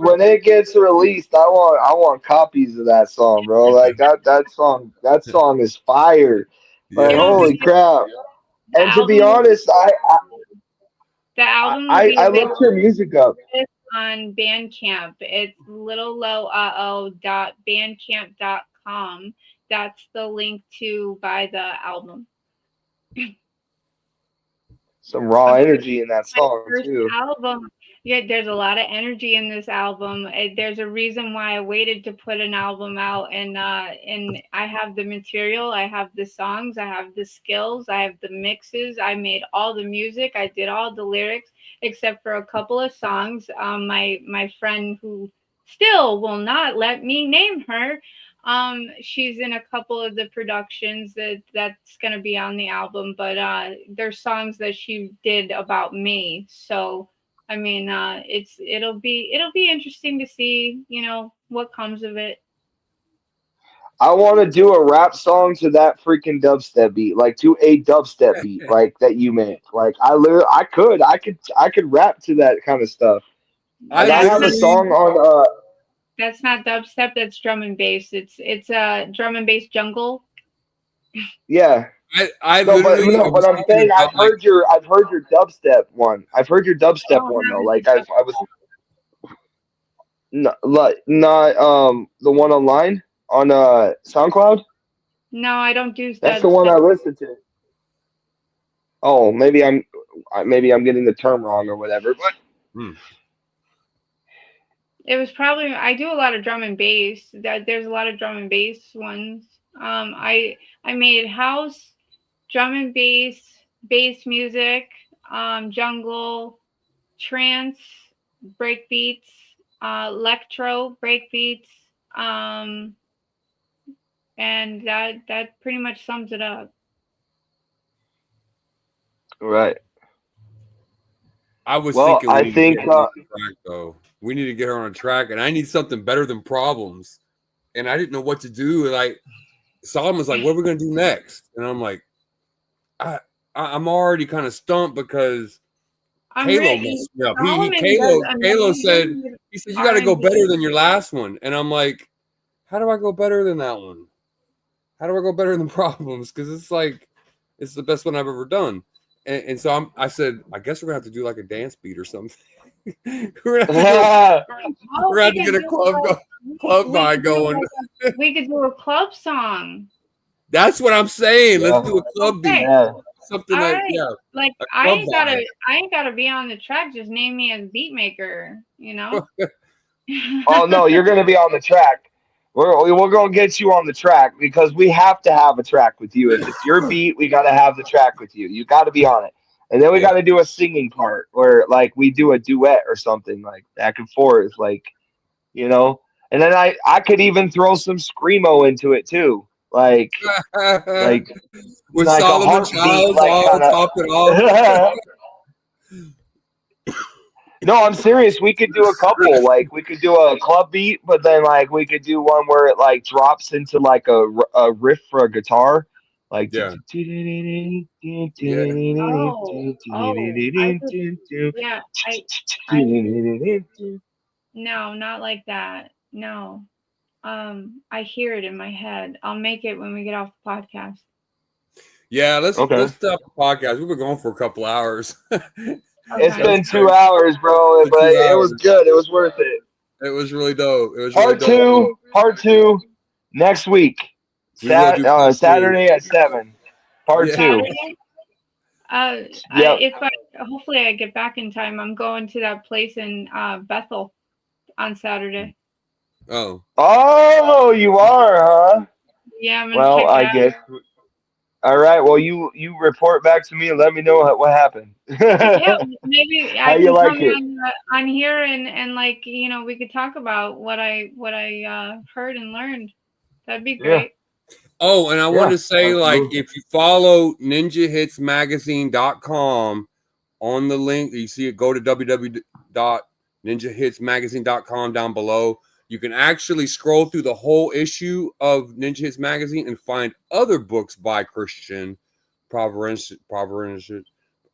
released, I want copies of that song, bro. Like that song is fire. Like holy crap! And to be honest, the album I looked your music up on Bandcamp. It's littlelowoo.bandcamp.com. That's the link to buy the album. Some raw energy in that song too. Album. Yeah, there's a lot of energy in this album. There's a reason why I waited to put an album out, and I have the material, I have the songs, I have the skills, I have the mixes, I made all the music, I did all the lyrics, except for a couple of songs. My friend who still will not let me name her. She's in a couple of the productions that's gonna be on the album, but there's songs that she did about me. So I mean, it'll be interesting to see, you know, what comes of it. I want to do a rap song to that freaking dubstep beat, like to a dubstep beat, like that you make. Like I could rap to that kind of stuff. Like I have a song on. That's not dubstep. That's drum and bass. It's a drum and bass jungle. Yeah. But I'm saying I've heard your dubstep one. I've heard your dubstep one though. Like I was not the one online on SoundCloud. No, I don't do that. That's the one I listened to. Oh, maybe I'm getting the term wrong or whatever. But it was probably, I do a lot of drum and bass. There's a lot of drum and bass ones. I made house, drum and bass music, jungle, trance, breakbeats, electro breakbeats, and that pretty much sums it up. Right. I was thinking we need to get her on a track, though. We need to get her on a track, and I need something better than Problems. And I didn't know what to do. Like Solomon was like, "What are we gonna do next?" And I'm like, I'm already kind of stumped because Kalo messed me up. Kalo said, you got to go better than your last one. And I'm like, how do I go better than that one? How do I go better than Problems? Because it's like, it's the best one I've ever done. And so I said, I guess we're going to have to do like a dance beat or something. we're going to have to get a club vibe going. We could do a club song. That's what I'm saying. Yeah. Let's do a club beat. Yeah. Something like, like I ain't gotta be on the track. Just name me as beat maker, you know. Oh no, you're gonna be on the track. We're gonna get you on the track because we have to have a track with you. If it's your beat, we gotta have the track with you. You gotta be on it, and then we gotta do a singing part where like we do a duet or something like back and forth, like you know. And then I could even throw some screamo into it too, like with like Solomon Childs all top it off. No, I'm serious. We could do a couple. Like we could do a club beat, but then like we could do one where it like drops into like a riff for a guitar, like No, not like that. No. I hear it in my head. I'll make it when we get off the podcast. Yeah, let's stop the podcast. We've been going for a couple hours. It's been 2 hours, bro, but it was good. It was worth it. It was really dope. It was part two next week. Saturday at 7. Part 2. Hopefully I get back in time. I'm going to that place in Bethel on Saturday. Oh, you are, huh? Yeah, I'm gonna check it out. I guess. All right. Well, you report back to me and let me know what happened. Yeah, maybe I can come on here and like, you know, we could talk about what I heard and learned. That'd be great. Yeah. Oh, and I want to say, like, if you follow ninjahitsmagazine.com on the link, you see it, go to www.ninjahitsmagazine.com down below. You can actually scroll through the whole issue of Ninja Hits Magazine and find other books by Christian Proverenz,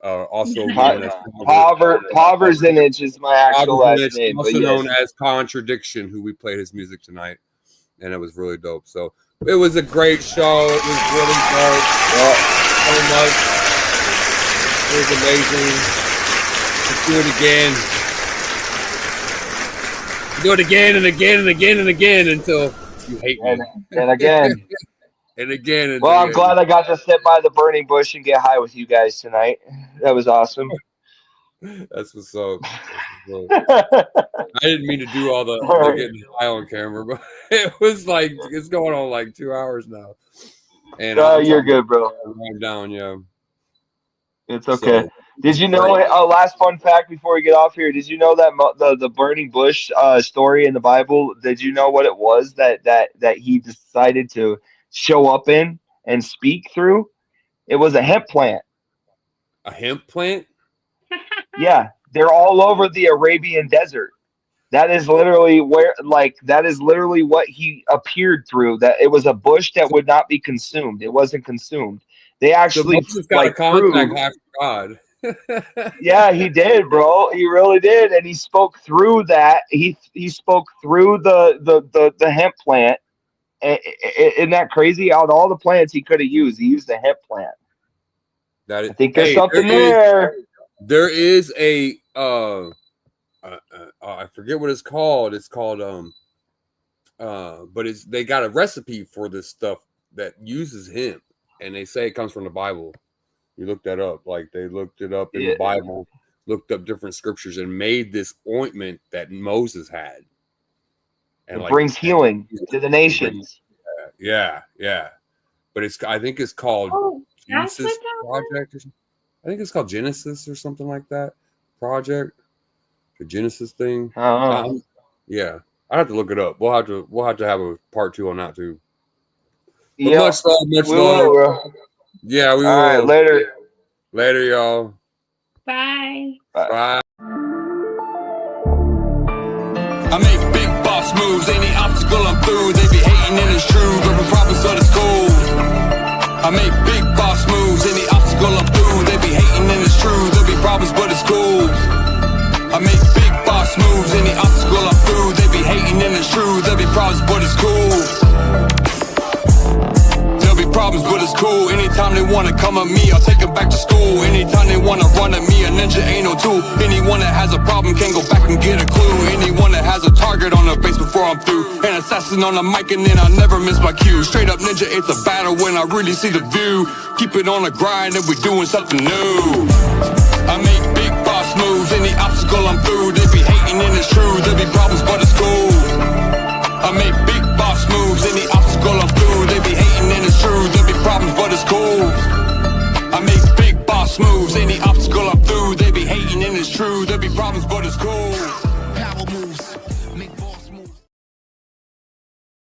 also known as Proverenz is my actual last name, also known as Contradiction, who we played his music tonight, and it was really dope. So it was a great show. It was really dope. So much. It was amazing. Let's do it again. Do it again and again and again and again until you hate me. And again. And again. Well, I'm glad I got to sit by the burning bush and get high with you guys tonight. That was awesome. That's what's up. I didn't mean to do all the getting high on camera, but it was like, it's going on like 2 hours now. And you're good, bro. I'm down, yeah. It's okay. So, did you know, last fun fact before we get off here, did you know that the burning bush story in the Bible, did you know what it was that he decided to show up in and speak through? It was a hemp plant. A hemp plant? Yeah, they're all over the Arabian desert. That is literally what he appeared through. That it was a bush that would not be consumed. It wasn't consumed. They actually contact God. Yeah, he did, bro. He really did, and he spoke through that. He spoke through the hemp plant. Isn't that crazy? Out of all the plants he could have used, he used the hemp plant. I think there's something there. There is a I forget what it's called. It's called but they got a recipe for this stuff that uses hemp, and they say it comes from the Bible. You look that up. Like, they looked it up in the Bible, looked up different scriptures, and made this ointment that Moses had. And it brings healing to the nations. Yeah. But I think it's called Genesis Project. I think it's called Genesis or something like that. Project, the Genesis thing. Yeah, I have to look it up. We'll have to have a part 2 on that too. But much love. Yeah, we will. All right, later, y'all. Bye. Bye. I make big boss moves, any obstacle I'm through. They be hating and it's true, gripping problems but it's cool. I make big boss moves, any obstacle I'm through. They be hating and it's true, there'll be problems but it's cool. I make big boss moves, any obstacle I'm through. They be hating and it's true, there'll be problems but it's cool. Problems, but it's cool. Anytime they wanna come at me, I'll take them back to school. Anytime they wanna run at me, a ninja ain't no tool. Anyone that has a problem can go back and get a clue. Anyone that has a target on their face before I'm through. An assassin on the mic and then I never miss my cue. Straight up ninja, it's a battle when I really see the view. Keep it on the grind and we're doing something new. I make big boss moves, any obstacle I'm through. They be hating and it's true, there'll be problems, but it's cool. I make big boss moves, any obstacle I'm through. They be hating and it's true, there'll be problems, but it's cool. I make big boss moves, any obstacle I'm through. They be hating and it's true, there'll be problems, but it's cool.